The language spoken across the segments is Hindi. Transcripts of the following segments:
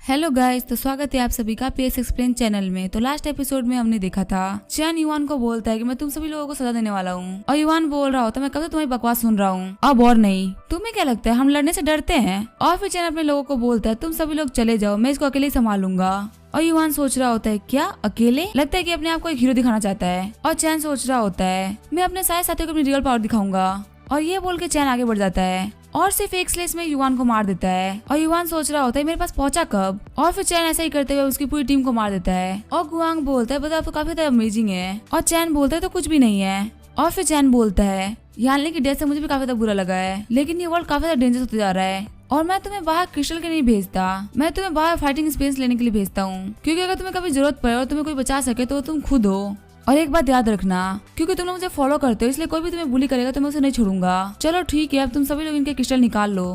हेलो गाइस, तो स्वागत है आप सभी का पीएस एक्सप्लेन चैनल में। तो लास्ट एपिसोड में हमने देखा था चैन युवान को बोलता है कि मैं तुम सभी लोगों को सजा देने वाला हूँ, और युवान बोल रहा होता है मैं कब से तुम्हारी बकवास सुन रहा हूँ, अब और नहीं। तुम्हें क्या लगता है हम लड़ने से डरते हैं? और फिर चैन अपने लोगों को बोलता है तुम सभी लोग चले जाओ, मैं इसको अकेले ही संभालूंगा। और युवान सोच रहा होता है क्या अकेले? लगता है कि अपने आप को एक हीरो दिखाना चाहता है। और चैन सोच रहा होता है मैं अपने सारे साथियों को अपनी रियल पावर दिखाऊंगा। और ये बोल के चैन आगे बढ़ जाता है और सिर्फ एक स्लेस में युवान को मार देता है। और युवान सोच रहा होता है मेरे पास पहुंचा कब? और फिर चैन ऐसा ही करते हुए उसकी पूरी टीम को मार देता है। और गुआंग बोलता है बता आप तो काफी ज्यादा अमेजिंग है। और चैन बोलता है तो कुछ भी नहीं है। और फिर चैन बोलता है यानी की डेथ से मुझे भी काफी ज्यादा बुरा लगा है, लेकिन ये वर्ल्ड काफी ज्यादा डेंजरस होते जा रहा है। और मैं तुम्हें बाहर क्रिस्टल के नहीं भेजता, मैं तुम्हें बाहर फाइटिंग स्पेस लेने के लिए भेजता हूँ, क्योंकि अगर तुम्हें कभी जरूरत पड़े और तुम्हें कोई बचा सके तो तुम खुद हो। और एक बात याद रखना, क्योंकि तुम लोग मुझे फॉलो करते हो इसलिए कोई भी तुम्हें बुली करेगा तो मैं उसे नहीं छोड़ूंगा। चलो ठीक है, अब तुम सभी लोग इनके क्रिस्टल निकाल लो।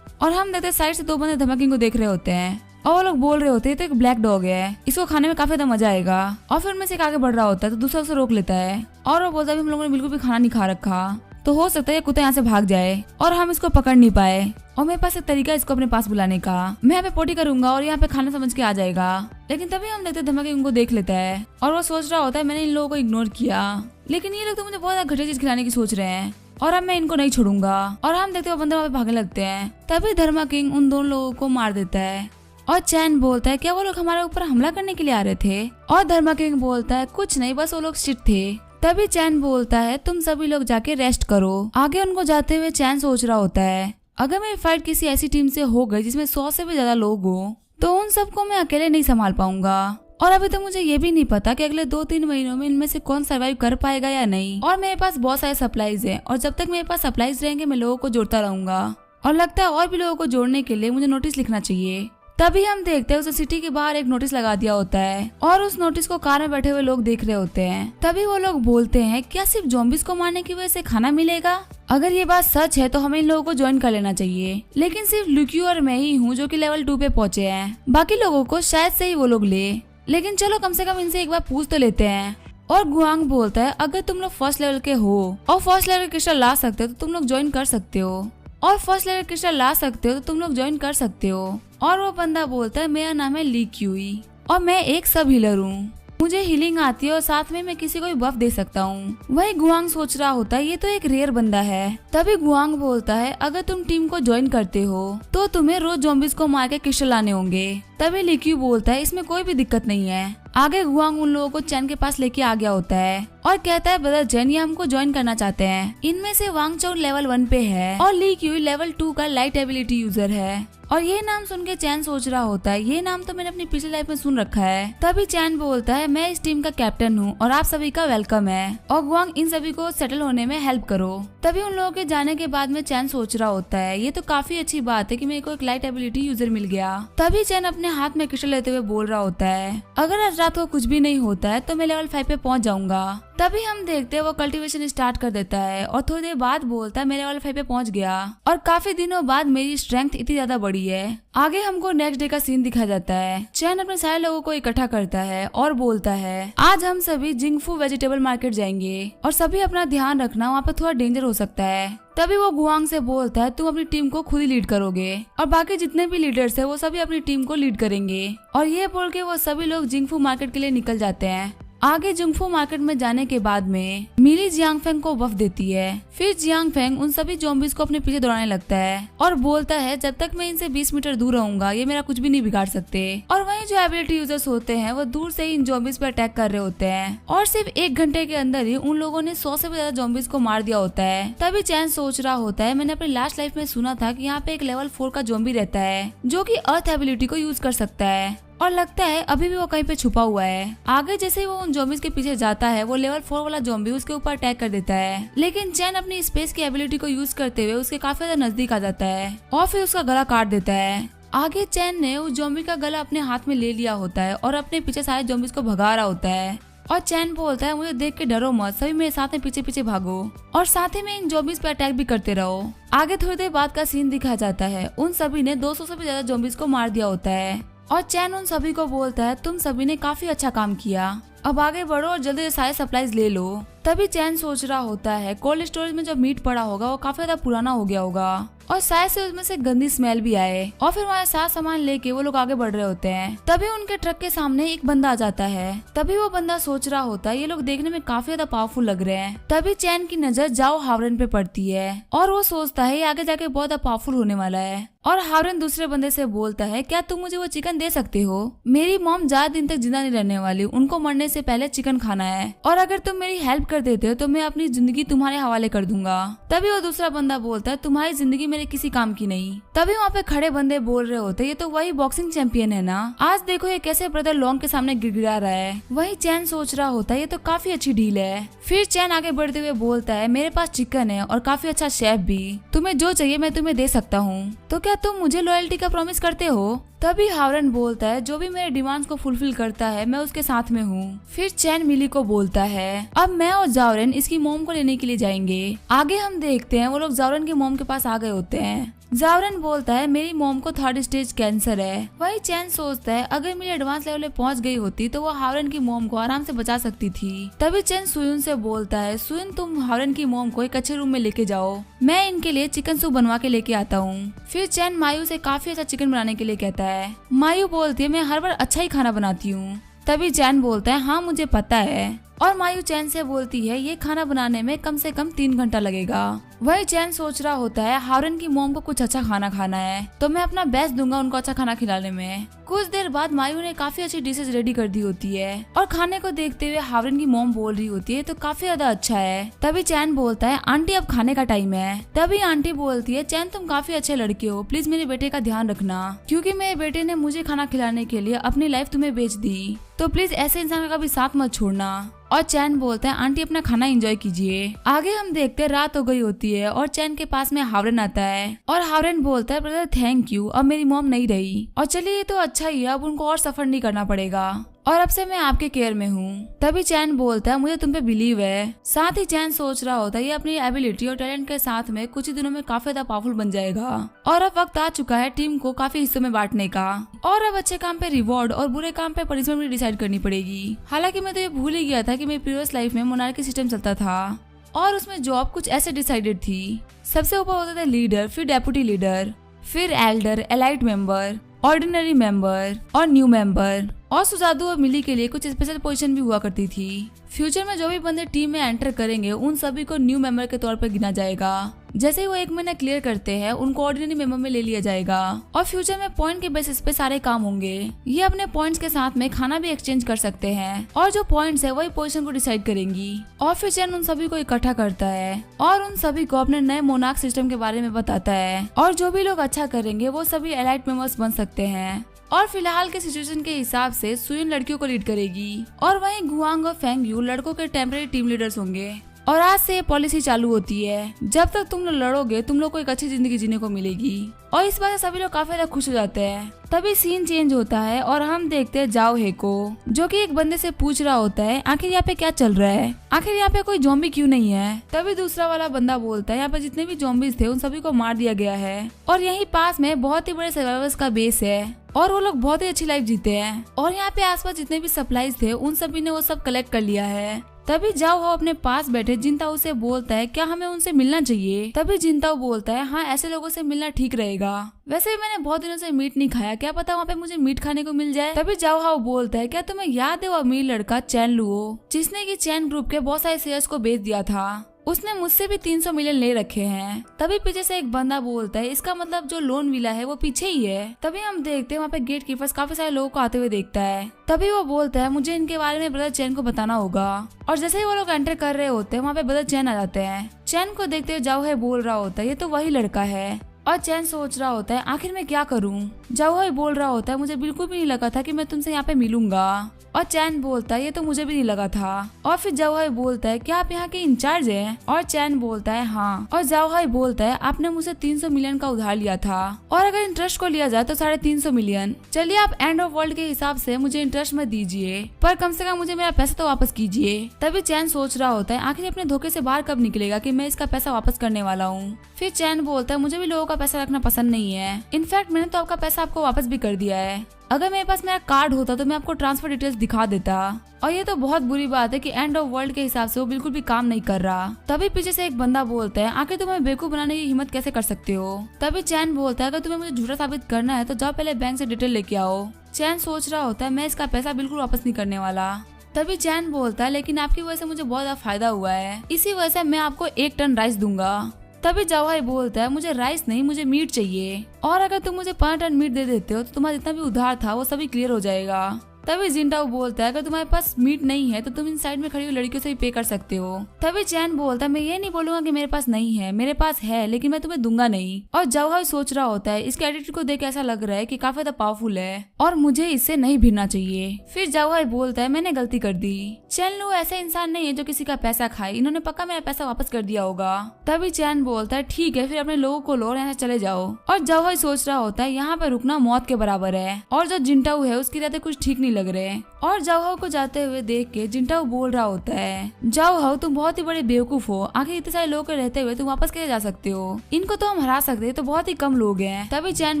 और हम देखते साइड से दो बंदे धमाकिंग को देख रहे होते हैं और वो लोग बोल रहे होते हैं तो एक ब्लैक डॉग है, इसको खाने में काफी ज्यादा मजा आएगा। और फिर उनमें से एक आगे बढ़ रहा होता है तो दूसरा उसे रोक लेता है और वो बोलता है हम लोगों ने बिल्कुल भी खाना नहीं खा रखा, तो हो सकता है ये कुत्ता यहाँ से भाग जाए और हम इसको पकड़ नहीं पाए। और मेरे पास एक तरीका है इसको अपने पास बुलाने का, मैं यहाँ पे पोटी करूंगा और यहाँ पे खाना समझ के आ जाएगा। लेकिन तभी हम देखते धमाके उनको देख लेता है और वो सोच रहा होता है मैंने इन लोगों को इग्नोर किया, लेकिन ये लोग तो मुझे बहुत ज्यादा घटिया चीज खिलाने की सोच रहे हैं और अब मैं इनको नहीं छोड़ूंगा। और हम देखते वो बंदे वहाँ पे भागने लगते हैं। तभी धर्मा किंग उन दोनों लोगों को मार देता है। और चैन बोलता है क्या वो लोग हमारे ऊपर हमला करने के लिए आ रहे थे? और धर्मा किंग बोलता है कुछ नहीं, बस वो लोग शिट थे। तभी चैन बोलता है तुम सभी लोग जाके रेस्ट करो। आगे उनको जाते हुए चैन सोच रहा होता है अगर मेरी फाइट किसी ऐसी टीम से हो गई जिसमें 100 से भी ज्यादा लोग हो तो उन सबको मैं अकेले नहीं संभाल पाऊंगा। और अभी तो मुझे ये भी नहीं पता कि अगले 2-3 महीनों में इनमें से कौन सर्वाइव कर पाएगा या नहीं। और मेरे पास बहुत सारे सप्लाईज हैं और जब तक मेरे पास सप्लाईज रहेंगे मैं लोगों को जोड़ता रहूंगा। और लगता है और भी लोगों को जोड़ने के लिए मुझे नोटिस लिखना चाहिए। तभी हम देखते हैं उस सिटी के बाहर एक नोटिस लगा दिया होता है और उस नोटिस को कार में बैठे हुए लोग देख रहे होते हैं। तभी वो लोग बोलते हैं क्या सिर्फ ज़ॉम्बीज़ को मारने की वजह से खाना मिलेगा? अगर ये बात सच है तो हमें इन लोगों को ज्वाइन कर लेना चाहिए, लेकिन सिर्फ लुक्यू और मैं ही हूँ जो कि लेवल 2 पे पहुँचे हैं, बाकी लोगों को शायद से ही वो लोग ले। लेकिन चलो कम से कम इनसे एक बार पूछ तो लेते हैं। और गुआंग बोलता है अगर तुम लोग फर्स्ट लेवल के हो और फर्स्ट लेवल क्रिस्टल ला सकते हो तो तुम लोग ज्वाइन कर सकते हो, और फर्स्ट लेवल क्रिस्टल ला सकते हो तो तुम लोग ज्वाइन कर सकते हो। और वो बंदा बोलता है मेरा नाम है ली क्यूई और मैं एक सब हीलर हूँ, मुझे हीलिंग आती है और साथ में मैं किसी को भी बफ दे सकता हूँ। वही गुआंग सोच रहा होता है ये तो एक रेयर बंदा है। तभी गुआंग बोलता है अगर तुम टीम को ज्वाइन करते हो तो तुम्हें रोज ज़ॉम्बीज़ को मार के क्रिस्टल लाने होंगे। तभी लिक्यू बोलता है इसमें कोई भी दिक्कत नहीं है। आगे गुआंग उन लोगों को चैन के पास लेके आ गया होता है और कहता है ब्रदर चैन ये हमको ज्वाइन करना चाहते हैं। इनमें से वांग चौ लेवल 1 पे है और ली क्यू लेवल 2 का लाइट एबिलिटी यूजर है। और ये नाम सुन के चैन सोच रहा होता है ये नाम तो मैंने अपनी पिछली लाइफ में सुन रखा है। तभी चैन बोलता है मैं इस टीम का कैप्टन हूँ और आप सभी का वेलकम है और गुआंग इन सभी को सेटल होने में हेल्प करो। तभी उन लोगों के जाने के बाद में चैन सोच रहा होता है ये तो काफी अच्छी बात है कि मेरे को एक लाइट एबिलिटी यूजर मिल गया। तभी चैन अपने हाथ में क्रिस्टल लेते हुए बोल रहा होता है अगर आज रात को कुछ भी नहीं होता है तो मैं लेवल 5 पे पहुंच जाऊंगा। तभी हम देखते हैं वो कल्टीवेशन स्टार्ट कर देता है और थोड़ी देर बाद बोलता है मैं लेवल 5 पे पहुंच गया और काफी दिनों बाद मेरी स्ट्रेंथ इतनी ज्यादा बढ़ी है। आगे हमको नेक्स्ट डे का सीन दिखा जाता है। चैन अपने सारे लोगों को इकट्ठा करता है और बोलता है आज हम सभी जिंगफू वेजिटेबल मार्केट जाएंगे और सभी अपना ध्यान रखना, वहाँ पे थोड़ा डेंजर हो सकता है। तभी वो गुआंग से बोलता है तुम अपनी टीम को खुद ही लीड करोगे और बाकी जितने भी लीडर्स है वो सभी अपनी टीम को लीड करेंगे। और ये बोल के वो सभी लोग जिंगफू मार्केट के लिए निकल जाते हैं। आगे जिंगफू मार्केट में जाने के बाद में मिली जियांगफेंग को बफ देती है। फिर जियांगफेंग उन सभी ज़ॉम्बीज़ को अपने पीछे दौड़ाने लगता है और बोलता है जब तक मैं इनसे 20 मीटर दूर रहूंगा ये मेरा कुछ भी नहीं बिगाड़ सकते। और वहीं जो एबिलिटी यूजर्स होते हैं वो दूर से ही इन ज़ॉम्बीज़ पर अटैक कर रहे होते हैं और सिर्फ 1 घंटे के अंदर ही उन लोगों ने 100 से भी ज्यादा ज़ॉम्बीज़ को मार दिया होता है। तभी चैन सोच रहा होता है मैंने अपनी लास्ट लाइफ में सुना था कि यहाँ पे एक लेवल 4 का ज़ॉम्बी रहता है जो कि अर्थ एबिलिटी को यूज कर सकता है और लगता है अभी भी वो कहीं पे छुपा हुआ है। आगे जैसे ही वो उन ज़ॉम्बीज़ के पीछे जाता है वो लेवल 4 वाला ज़ॉम्बी उसके ऊपर अटैक कर देता है, लेकिन चैन अपनी स्पेस की एबिलिटी को यूज करते हुए उसके काफी ज्यादा नजदीक आ जाता है और फिर उसका गला काट देता है। आगे चैन ने उस ज़ॉम्बी का गला अपने हाथ में ले लिया होता है और अपने पीछे सारे ज़ॉम्बीज़ को भगा रहा होता है। और चैन बोलता है मुझे देख के डरो मत, सभी मेरे साथ में पीछे पीछे भागो और साथ ही में इन ज़ॉम्बीज़ पे अटैक भी करते रहो। आगे थोड़ी देर बाद का सीन दिखाया जाता है। उन सभी ने 200 से भी ज्यादा ज़ॉम्बीज़ को मार दिया होता है और चैन उन सभी को बोलता है तुम सभी ने काफी अच्छा काम किया, अब आगे बढ़ो और जल्दी से सारे सप्लाईज ले लो। तभी चैन सोच रहा होता है कोल्ड स्टोरेज में जो मीट पड़ा होगा वो काफी ज्यादा पुराना हो गया होगा और शायद से उसमें से गंदी स्मेल भी आए। और फिर वहाँ सारा सामान लेके वो लोग आगे बढ़ रहे होते हैं। तभी उनके ट्रक के सामने एक बंदा आ जाता है। तभी वो बंदा सोच रहा होता है ये लोग देखने में काफी ज्यादा पावरफुल लग रहे हैं। तभी चैन की नजर जाओ हावरन पे पड़ती है और वो सोचता है ये आगे जाके बहुत ज्यादा पावरफुल होने वाला है। और हावरन दूसरे बंदे से बोलता है क्या तुम मुझे वो चिकन दे सकते हो? मेरी मॉम ज्यादा दिन तक जिंदा नहीं रहने वाली, उनको मरने से पहले चिकन खाना है और अगर तुम मेरी हेल्प कर देते हो तो मैं अपनी जिंदगी तुम्हारे हवाले कर दूंगा। तभी वो दूसरा बंदा बोलता है तुम्हारी जिंदगी मेरे किसी काम की नहीं। तभी वहाँ पे खड़े बंदे बोल रहे होते ये तो वही बॉक्सिंग चैंपियन है ना, आज देखो ये कैसे ब्रदर लॉन्ग के सामने गिड़गिड़ा रहा है। वही चैन सोच रहा होता है ये तो काफी अच्छी डील है। फिर चैन आगे बढ़ते हुए बोलता है मेरे पास चिकन है और काफी अच्छा शेफ भी, तुम्हें जो चाहिए मैं तुम्हें दे सकता हूँ, तो क्या तुम मुझे लॉयल्टी का प्रॉमिस करते हो? तभी हावरन बोलता है जो भी मेरे डिमांड्स को फुलफिल करता है मैं उसके साथ में हूँ। फिर चैन मिली को बोलता है अब मैं और जावरन इसकी मोम को लेने के लिए जाएंगे। आगे हम देखते हैं वो लोग जावरन की मोम के पास आ गए होते हैं। जावरन बोलता है मेरी मोम को 3rd स्टेज कैंसर है। वही चैन सोचता है अगर मेरी एडवांस लेवल पे पहुंच गई होती तो वो हावरन की मोम को आराम से बचा सकती थी। तभी चैन सुयुन से बोलता है सुयुन तुम हावरन की मोम को एक अच्छे रूम में लेके जाओ, मैं इनके लिए चिकन सूप बनवा के लेके आता हूँ। फिर चैन मायू से काफी अच्छा चिकन बनाने के लिए कहता है। मायू बोलती है मैं हर बार अच्छा ही खाना बनाती हूँ। तभी चैन बोलता है हाँ मुझे पता है। और मायू चैन से बोलती है ये खाना बनाने में कम से कम 3 घंटा लगेगा। वही चैन सोच रहा होता है हावरन की मोम को कुछ अच्छा खाना खाना है तो मैं अपना बेस्ट दूंगा उनको अच्छा खाना खिलाने में। कुछ देर बाद मायू ने काफी अच्छी डिशेज रेडी कर दी होती है और खाने को देखते हुए हावरन की मोम बोल रही होती है तो काफी ज्यादा अच्छा है। तभी चैन बोलता है आंटी अब खाने का टाइम है। तभी आंटी बोलती है चैन तुम काफी अच्छे लड़के हो, प्लीज मेरे बेटे का ध्यान रखना क्योंकि मेरे बेटे ने मुझे खाना खिलाने के लिए अपनी लाइफ तुम्हें बेच दी, तो प्लीज ऐसे इंसान का कभी साथ मत छोड़ना। और चैन बोलता है आंटी अपना खाना एंजॉय कीजिए। आगे हम देखते हैं रात हो गई होती है और चैन के पास में हावरन आता है और हावरन बोलता है ब्रदर थैंक यू, अब मेरी मॉम नहीं रही और चलिए ये तो अच्छा ही है, अब उनको और सफर नहीं करना पड़ेगा और अब से मैं आपके केयर में हूँ। तभी चैन बोलता है मुझे तुम पे बिलीव है। साथ ही चैन सोच रहा होता है ये अपनी एबिलिटी और टैलेंट के साथ में कुछ ही दिनों में काफी ज्यादा पावरफुल बन जाएगा और अब वक्त आ चुका है टीम को काफी हिस्सों में बांटने का और अब अच्छे काम पे रिवॉर्ड और बुरे काम पे पनिशमेंट भी डिसाइड करनी पड़ेगी। हालांकि मैं तो ये भूल ही गया था कि मेरी प्रीवियस लाइफ में मोनार्की सिस्टम चलता था और उसमें जॉब कुछ ऐसे डिसाइडेड थी। सबसे ऊपर होता था लीडर, फिर डेप्यूटी लीडर, फिर elder, elite member, ordinary member और न्यू मेंबर। और सुजादू और मिली के लिए कुछ स्पेशल पोजीशन भी हुआ करती थी। फ्यूचर में जो भी बंदे टीम में एंटर करेंगे उन सभी को न्यू मेंबर के तौर पर गिना जाएगा। जैसे ही वो 1 महीना क्लियर करते हैं उनको ऑर्डिनरी मेंबर में ले लिया जाएगा और फ्यूचर में पॉइंट के बेसिस पे सारे काम होंगे। ये अपने पॉइंट्स के साथ में खाना भी एक्सचेंज कर सकते हैं और जो पॉइंट्स है वही पोजीशन को डिसाइड करेंगी। और फिर चैन उन सभी को इकट्ठा करता है और उन सभी को अपने नए मोनार्क सिस्टम के बारे में बताता है और जो भी लोग अच्छा करेंगे वो सभी एलाइट मेंबर्स बन सकते हैं। और फिलहाल के सिचुएशन के हिसाब से सुयुन लड़कियों को लीड करेगी और वहीं गुआंग और फेंग यू लड़कों के टेम्परेरी टीम लीडर्स होंगे। और आज से ये पॉलिसी चालू होती है जब तक तुम लोग लड़ोगे तुम लोग को एक अच्छी जिंदगी जीने को मिलेगी और इस बात से सभी लोग काफी ज्यादा खुश हो जाते हैं। तभी सीन चेंज होता है और हम देखते हैं जाओ हे को जो कि एक बंदे से पूछ रहा होता है आखिर यहाँ पे क्या चल रहा है, आखिर यहाँ पे कोई ज़ॉम्बी क्यों नहीं है। तभी दूसरा वाला बंदा बोलता है यहाँ पे जितने भी ज़ॉम्बीज थे उन सभी को मार दिया गया है और यहीं पास में बहुत ही बड़े सर्वाइवर्स का बेस है और वो लोग बहुत ही अच्छी लाइफ जीते हैं और यहाँ पे आसपास जितने भी सप्लाईज थे उन सभी ने वो सब कलेक्ट कर लिया है। तभी जाओ हो अपने पास बैठे जिनताओ से बोलता है क्या हमें उनसे मिलना चाहिए। तभी जिनताओ बोलता है हाँ ऐसे लोगों से मिलना ठीक रहेगा, वैसे भी मैंने बहुत दिनों से मीट नहीं खाया, क्या पता वहाँ पे मुझे मीट खाने को मिल जाए। तभी जाओ हाउ बोलता है क्या तुम्हें याद है वो अमीर लड़का चैन लुओ जिसने की चैन ग्रुप के बहुत सारे शेयर्स को बेच दिया था, उसने मुझसे भी 300 मिलियन ले रखे हैं। तभी पीछे से एक बंदा बोलता है इसका मतलब जो लोन विला है वो पीछे ही है। तभी हम देखते हैं वहाँ पे गेट कीपर्स काफी सारे लोगों को आते हुए देखता है। तभी वो बोलता है मुझे इनके बारे में ब्रदर चैन को बताना होगा और जैसे ही वो लोग एंटर कर रहे होते हैं वहाँ पे ब्रदर चैन आ जाते हैं। चैन को देखते हुए जाओ है बोल रहा होता है ये तो वही लड़का है और चैन सोच रहा होता है आखिर मैं क्या करूं। जाओ है बोल रहा होता है मुझे बिल्कुल भी नहीं लगा था कि मैं तुमसे यहाँ पे मिलूंगा और चैन बोलता है ये तो मुझे भी नहीं लगा था। और फिर जाओहाई बोलता है क्या आप यहाँ के इंचार्ज हैं? और चैन बोलता है हाँ। और जाओहाई बोलता है आपने मुझसे 300 मिलियन का उधार लिया था और अगर इंटरेस्ट को लिया जाए तो 350 मिलियन। चलिए आप एंड ऑफ वर्ल्ड के हिसाब से मुझे इंटरेस्ट मत दीजिए पर कम से कम मुझे मेरा पैसा तो वापस कीजिए। तभी चैन सोच रहा होता है आखिर अपने धोखे से बाहर कब निकलेगा कि मैं इसका पैसा वापस करने वाला हूँ। फिर चैन बोलता है मुझे भी लोगों आपका पैसा रखना पसंद नहीं है। इनफैक्ट मैंने तो आपका पैसा आपको वापस भी कर दिया है। अगर मेरे पास मेरा कार्ड होता तो मैं आपको ट्रांसफर डिटेल्स दिखा देता। और ये तो बहुत बुरी बात है कि एंड ऑफ वर्ल्ड के हिसाब से वो बिल्कुल भी काम नहीं कर रहा। तभी पीछे से एक बंदा बोलता है, आखिर तुम हमें बेवकूफ बनाने की हिम्मत कैसे कर सकते हो। तभी चैन बोलता है, अगर तुम्हें मुझे झूठा साबित करना है तो जाओ पहले बैंक से डिटेल लेके आओ। चैन सोच रहा होता है, मैं इसका पैसा बिल्कुल वापस नहीं करने वाला। तभी चैन बोलता है, लेकिन आपकी वजह से मुझे बहुत ज्यादा फायदा हुआ है, इसी वजह से मैं आपको 1 टन राइस दूंगा। तभी जाओहाई बोलता है, मुझे राइस नहीं, मुझे मीट चाहिए, और अगर तुम मुझे 5 टन मीट दे देते हो तो तुम्हारा जितना भी उधार था वो सभी क्लियर हो जाएगा। तभी जिंटाओ बोलता है, अगर तुम्हारे पास मीट नहीं है तो तुम इन साइड में खड़ी हुई लड़कियों से भी पे कर सकते हो। तभी चैन बोलता है, मैं ये नहीं बोलूंगा कि मेरे पास नहीं है, मेरे पास है, लेकिन मैं तुम्हें दूंगा नहीं। और जाओहाई सोच रहा होता है, इसके एटीट्यूड को देख ऐसा लग रहा है कि काफी ज्यादा पावरफुल है और मुझे इससे नहीं भिड़ना चाहिए। फिर जाओहाई बोलता है, मैंने गलती कर दी। चैन लू ऐसा इंसान नहीं है जो किसी का पैसा खाए, इन्होंने पक्का मेरा पैसा वापस कर दिया होगा। तभी चैन बोलता है, ठीक है, फिर अपने लोगों को लो और यहाँ से चले जाओ। और जाओहाई सोच रहा होता है, यहाँ पे रुकना मौत के बराबर है, और जो जिंटाओ है उसके रहते कुछ ठीक नहीं लग रहे। और जाओहाई को जाते हुए देख के जिंटाओ बोल रहा होता है, जाओहाई तुम बहुत ही बड़े बेवकूफ हो, आखिर इतने सारे लोग के रहते हुए तुम वापस कैसे जा सकते हो, इनको तो हम हरा सकते हैं, तो बहुत ही कम लोग हैं। तभी चैन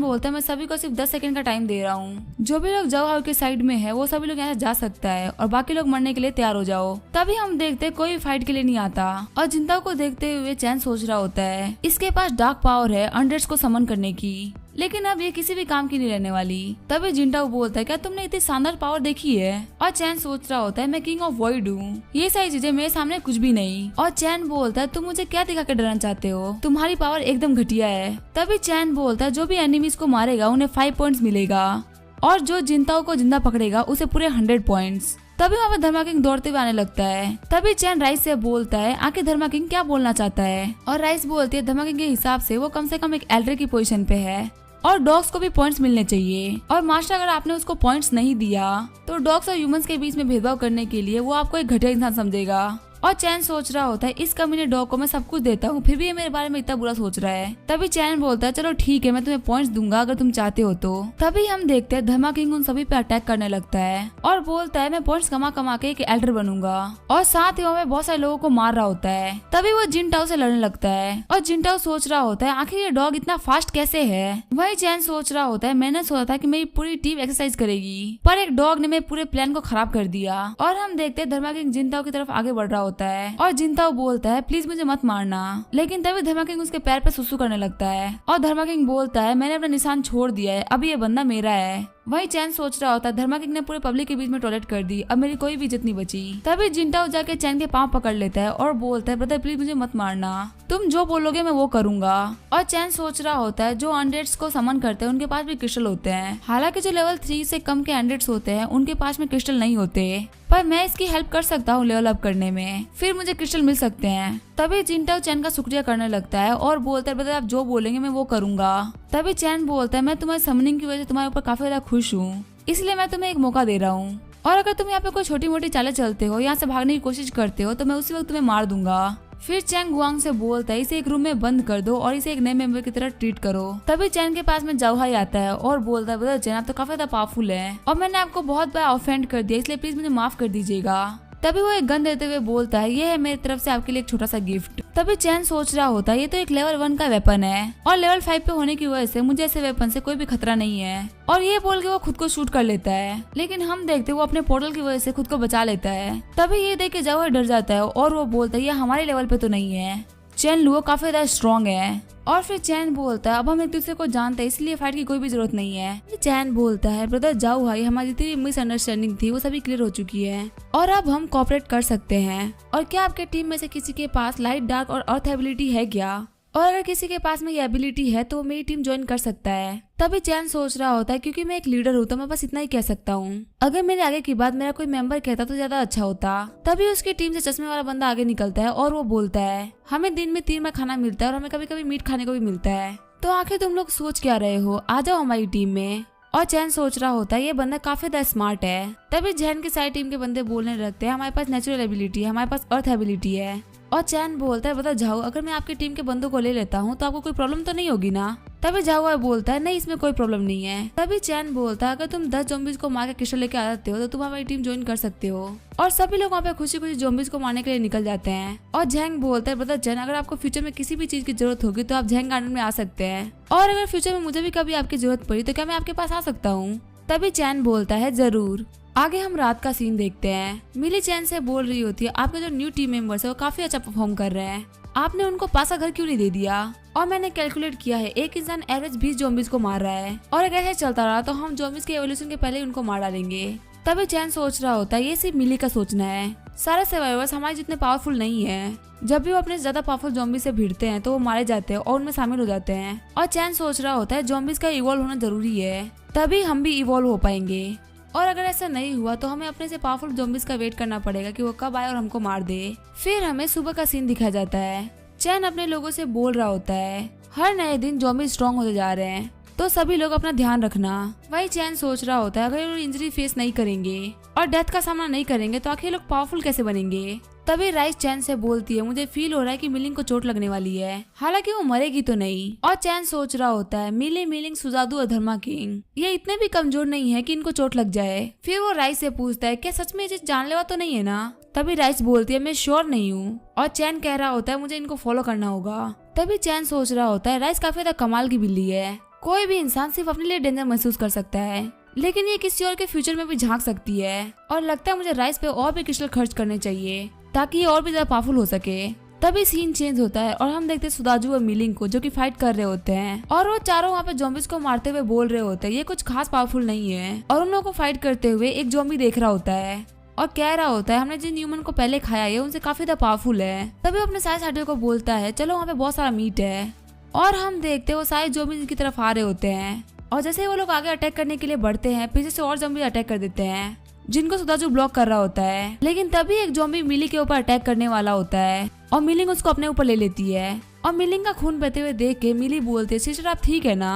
बोलता है, मैं सभी को सिर्फ 10 सेकंड का टाइम दे रहा हूँ, जो भी लोग जाओहाई के साइड में है वो सभी लोग यहाँ जा सकता है और बाकी लोग मरने के लिए तैयार हो जाओ। तभी हम देखते कोई फाइट के लिए नहीं आता और जिंटाओ को देखते हुए चैन सोच रहा होता है, इसके पास डार्क पावर है अनडेड्स को समन करने की, लेकिन अब ये किसी भी काम की नहीं रहने वाली। तभी जिंटाओ बोलता है, क्या तुमने इतनी शानदार पावर देखी है। और चैन सोच रहा होता है, मैं किंग ऑफ वॉइड हूँ, ये सारी चीजें मेरे सामने कुछ भी नहीं। और चैन बोलता है, तुम मुझे क्या दिखा के डराना चाहते हो, तुम्हारी पावर एकदम घटिया है। तभी चैन बोलता है, जो भी एनिमीज को मारेगा उन्हें 5 पॉइंट्स मिलेगा, और जो जिंटाओ को जिंदा पकड़ेगा उसे पूरे 100 पॉइंट्स। तभी वहाँ पे धर्मा किंग दौड़ते हुए आने लगता है। तभी चैन राइस से बोलता है, आखिर धर्मा किंग क्या बोलना चाहता है। और राइस बोलती है, धर्मा किंग के हिसाब से वो कम से कम एक एल्डर की पोजीशन पे है और डॉग्स को भी पॉइंट्स मिलने चाहिए, और मास्टर अगर आपने उसको पॉइंट्स नहीं दिया तो डॉग्स और ह्यूमंस के बीच में भेदभाव करने के लिए वो आपको एक घटिया इंसान समझेगा। और चैन सोच रहा होता है, इस कमीने डॉग को मैं सब कुछ देता हूँ, फिर भी ये मेरे बारे में इतना बुरा सोच रहा है। तभी चैन बोलता है, चलो ठीक है, मैं तुम्हें पॉइंट्स दूंगा अगर तुम चाहते हो तो। तभी हम देखते हैं धर्मा किंग उन सभी पे अटैक करने लगता है और बोलता है, मैं पॉइंट्स कमा कमा के एक एल्डर बनूंगा, और साथ ही वो बहुत सारे लोगों को मार रहा होता है। तभी वो जिंटाओ से लड़ने लगता है और जिंटाओ सोच रहा होता है, आखिर ये डॉग इतना फास्ट कैसे है। वही चैन सोच रहा होता है, मैंने सोचा था कि मेरी पूरी टीम एक्सरसाइज करेगी, पर एक डॉग ने मेरे पूरे प्लान को खराब कर दिया। और हम देखते हैं धर्मा किंग जिंटाओ की तरफ आगे बढ़ रहा होता है और जिंटाओ बोलता है, प्लीज मुझे मत मारना, लेकिन तभी धर्मा किंग उसके पैर पे सुसु करने लगता है और धर्मा किंग बोलता है, मैंने अपना निशान छोड़ दिया है, अभी ये बंदा मेरा है। वही चैन सोच रहा होता है, धर्मा किंग ने पूरे पब्लिक के बीच में टॉयलेट कर दी, अब मेरी कोई भी इज्जत नहीं बची। तभी जिंटाओ जाके चैन के पांव पकड़ लेता है और बोलता है, ब्रदर प्लीज मुझे मत मारना, तुम जो बोलोगे मैं वो करूंगा। और चैन सोच रहा होता है, जो अनडेड्स को समन करते हैं उनके पास भी क्रिस्टल होते हैं, हालांकि जो लेवल 3 से कम के अनडेड्स होते हैं उनके पास में क्रिस्टल नहीं होते, पर मैं इसकी हेल्प कर सकता हूँ लेवल अप करने में, फिर मुझे क्रिस्टल मिल सकते हैं। तभी जिंटाओ चैन का शुक्रिया करने लगता है और बोलता है, ब्रदर आप जो बोलेंगे मैं वो करूंगा। तभी चैन बोलता है, मैं तुम्हारी समनिंग की वजह से तुम्हारे ऊपर काफी ज्यादा खुश हूँ, इसलिए मैं तुम्हें एक मौका दे रहा हूँ, और अगर तुम यहाँ पे कोई छोटी मोटी चालें चलते हो, यहाँ से भागने की कोशिश करते हो तो मैं उसी वक्त तुम्हें मार दूंगा। फिर चैन गुआंग से बोलता है, इसे एक रूम में बंद कर दो और इसे एक नए मेंबर की तरह ट्रीट करो। तभी चैन के पास में जाओहाई आता है और बोलता है, ब्रदर चैन आप तो काफी ज्यादा पावरफुल है और मैंने आपको बहुत बड़ा ऑफेंड कर दिया, इसलिए प्लीज मुझे माफ कर दीजिएगा। तभी वो एक गन देते हुए बोलता है, ये है मेरी तरफ से आपके लिए एक छोटा सा गिफ्ट। तभी चैन सोच रहा होता है, ये तो एक लेवल 1 का वेपन है और लेवल 5 पे होने की वजह से मुझे ऐसे वेपन से कोई भी खतरा नहीं है, और ये बोल के वो खुद को शूट कर लेता है, लेकिन हम देखते वो अपने पोर्टल की वजह से खुद को बचा लेता है। तभी ये देख के जाओहाई डर जाता है और वो बोलता है, ये हमारे लेवल पे तो नहीं है, चैन लुओ काफी ज्यादा स्ट्रॉन्ग है। और फिर चैन बोलता है, अब हम एक दूसरे को जानते हैं इसलिए फाइट की कोई भी जरूरत नहीं है। चैन बोलता है, ब्रदर जाओहाई हमारी जितनी मिसअंडरस्टैंडिंग थी वो सभी क्लियर हो चुकी है और अब हम कोऑपरेट कर सकते हैं। और क्या आपके टीम में से किसी के पास लाइट, डार्क और अर्थ एबिलिटी है क्या, और अगर किसी के पास में ये एबिलिटी है तो वो मेरी टीम ज्वाइन कर सकता है। तभी चैन सोच रहा होता है, क्योंकि मैं एक लीडर हूँ तो मैं बस इतना ही कह सकता हूँ, अगर मेरे आगे की बात मेरा कोई मेंबर कहता तो ज्यादा अच्छा होता। तभी उसकी टीम से चश्मे वाला बंदा आगे निकलता है और वो बोलता है, हमें दिन में 3 बार खाना मिलता है और हमें कभी कभी मीट खाने को भी मिलता है, तो आखिर तुम लोग सोच क्या रहे हो, आ जाओ हमारी टीम में। और चैन सोच रहा होता है, ये बंदा काफी ज्यादा स्मार्ट है। तभी चैन की सारी टीम के बंदे बोलने लगते हैं, हमारे पास नेचुरल एबिलिटी है, हमारे पास अर्थ एबिलिटी है। और चैन बोलता है, बता जाओ अगर मैं आपकी टीम के बंदों को ले लेता हूँ तो आपको कोई प्रॉब्लम तो नहीं होगी ना। तभी जागुआर बोलता है नहीं इसमें कोई प्रॉब्लम नहीं है। तभी चैन बोलता है अगर तुम 10 ज़ॉम्बीज को मार के क्रिस्टल लेके आ जाते हो तो तुम हमारी टीम ज्वाइन कर सकते हो। और सभी लोग वहाँ पे खुशी खुशी ज़ॉम्बीज को मारने के लिए निकल जाते हैं। और जैंग बोलता है ब्रदर चैन अगर आपको फ्यूचर में किसी भी चीज की जरूरत होगी तो आप जैंग गार्डन में आ सकते हैं, और अगर फ्यूचर में मुझे भी कभी आपकी जरूरत पड़ी तो क्या मैं आपके पास आ सकता हूँ। तभी चैन बोलता है जरूर। आगे हम रात का सीन देखते हैं। मिली चैन से बोल रही होती है आपके जो न्यू टीम मेंबर्स है वो काफी अच्छा परफॉर्म कर रहे हैं, आपने उनको पासा घर क्यों नहीं दे दिया। और मैंने कैलकुलेट किया है एक इंसान एवरेज 20 ज़ॉम्बीज को मार रहा है, और अगर ऐसे चलता रहा तो हम ज़ॉम्बीज के एवोल्यूशन के पहले उनको मार डालेंगे। तभी चैन सोच रहा होता है ये सिर्फ मिली का सोचना है, सारे सर्वाइवर्स हमारे जितने पावरफुल नहीं है। जब भी वो अपने ज्यादा पावरफुल ज़ॉम्बी से भिड़ते हैं तो वो मारे जाते हैं और उनमें शामिल हो जाते हैं। और चैन सोच रहा होता है ज़ॉम्बीज का इवॉल्व होना जरूरी है, तभी हम भी इवॉल्व हो पाएंगे। और अगर ऐसा नहीं हुआ तो हमें अपने से पावरफुल ज़ॉम्बीज का वेट करना पड़ेगा कि वो कब आए और हमको मार दे। फिर हमें सुबह का सीन दिखाया जाता है। चैन अपने लोगों से बोल रहा होता है हर नए दिन ज़ॉम्बी स्ट्रॉन्ग होते जा रहे हैं तो सभी लोग अपना ध्यान रखना। वही चैन सोच रहा होता है अगर ये इंजरी फेस नहीं करेंगे और डेथ का सामना नहीं करेंगे तो आखिर लोग पावरफुल कैसे बनेंगे। तभी राइस चैन से बोलती है मुझे फील हो रहा है कि मिलिंग को चोट लगने वाली है, हालांकि वो मरेगी तो नहीं। और चैन सोच रहा होता है मिलिंग सुजादू और धर्मा किंग ये इतने भी कमजोर नहीं है कि इनको चोट लग जाए। फिर वो राइस से पूछता है क्या सच में ये चीज जानलेवा तो नहीं है ना। तभी राइस बोलती है मैं श्योर नहीं हूँ। और चैन कह रहा होता है मुझे इनको फॉलो करना होगा। तभी चैन सोच रहा होता है राइस काफी ज्यादा कमाल की बिल्ली है, कोई भी इंसान सिर्फ अपने लिए डेंजर महसूस कर सकता है लेकिन ये किसी और के फ्यूचर में भी झांक सकती है। और लगता है मुझे राइस पे और भी क्रिस्टल खर्च करने चाहिए ताकि ये और भी ज्यादा पावरफुल हो सके। तभी सीन चेंज होता है और हम देखते हैं सुदाजू और मिलिंग को जो कि फाइट कर रहे होते हैं, और वो चारों वहाँ पे ज़ॉम्बीज को मारते हुए बोल रहे होते हैं ये कुछ खास पावरफुल नहीं है। और उन लोगों को फाइट करते हुए एक ज़ॉम्बी देख रहा होता है और कह रहा होता है हमने जिन ह्यूमन को पहले खाया है उनसे काफी ज्यादा पावरफुल है। तभी अपने सारे साथियों को बोलता है चलो वहाँ पे बहुत सारा मीट है, और हम देखते हैं वो सारे ज़ॉम्बी की तरफ आ रहे होते हैं। और जैसे वो लोग आगे अटैक करने के लिए बढ़ते हैं पीछे से और ज़ॉम्बी अटैक कर देते हैं जिनको सुदाजू ब्लॉक कर रहा होता है। लेकिन तभी एक ज़ॉम्बी मिली के ऊपर अटैक करने वाला होता है और मिलिंग उसको अपने ऊपर ले लेती है। और मिलिंग का खून बहते हुए देख के मिली बोलते है सिस्टर आप ठीक है ना।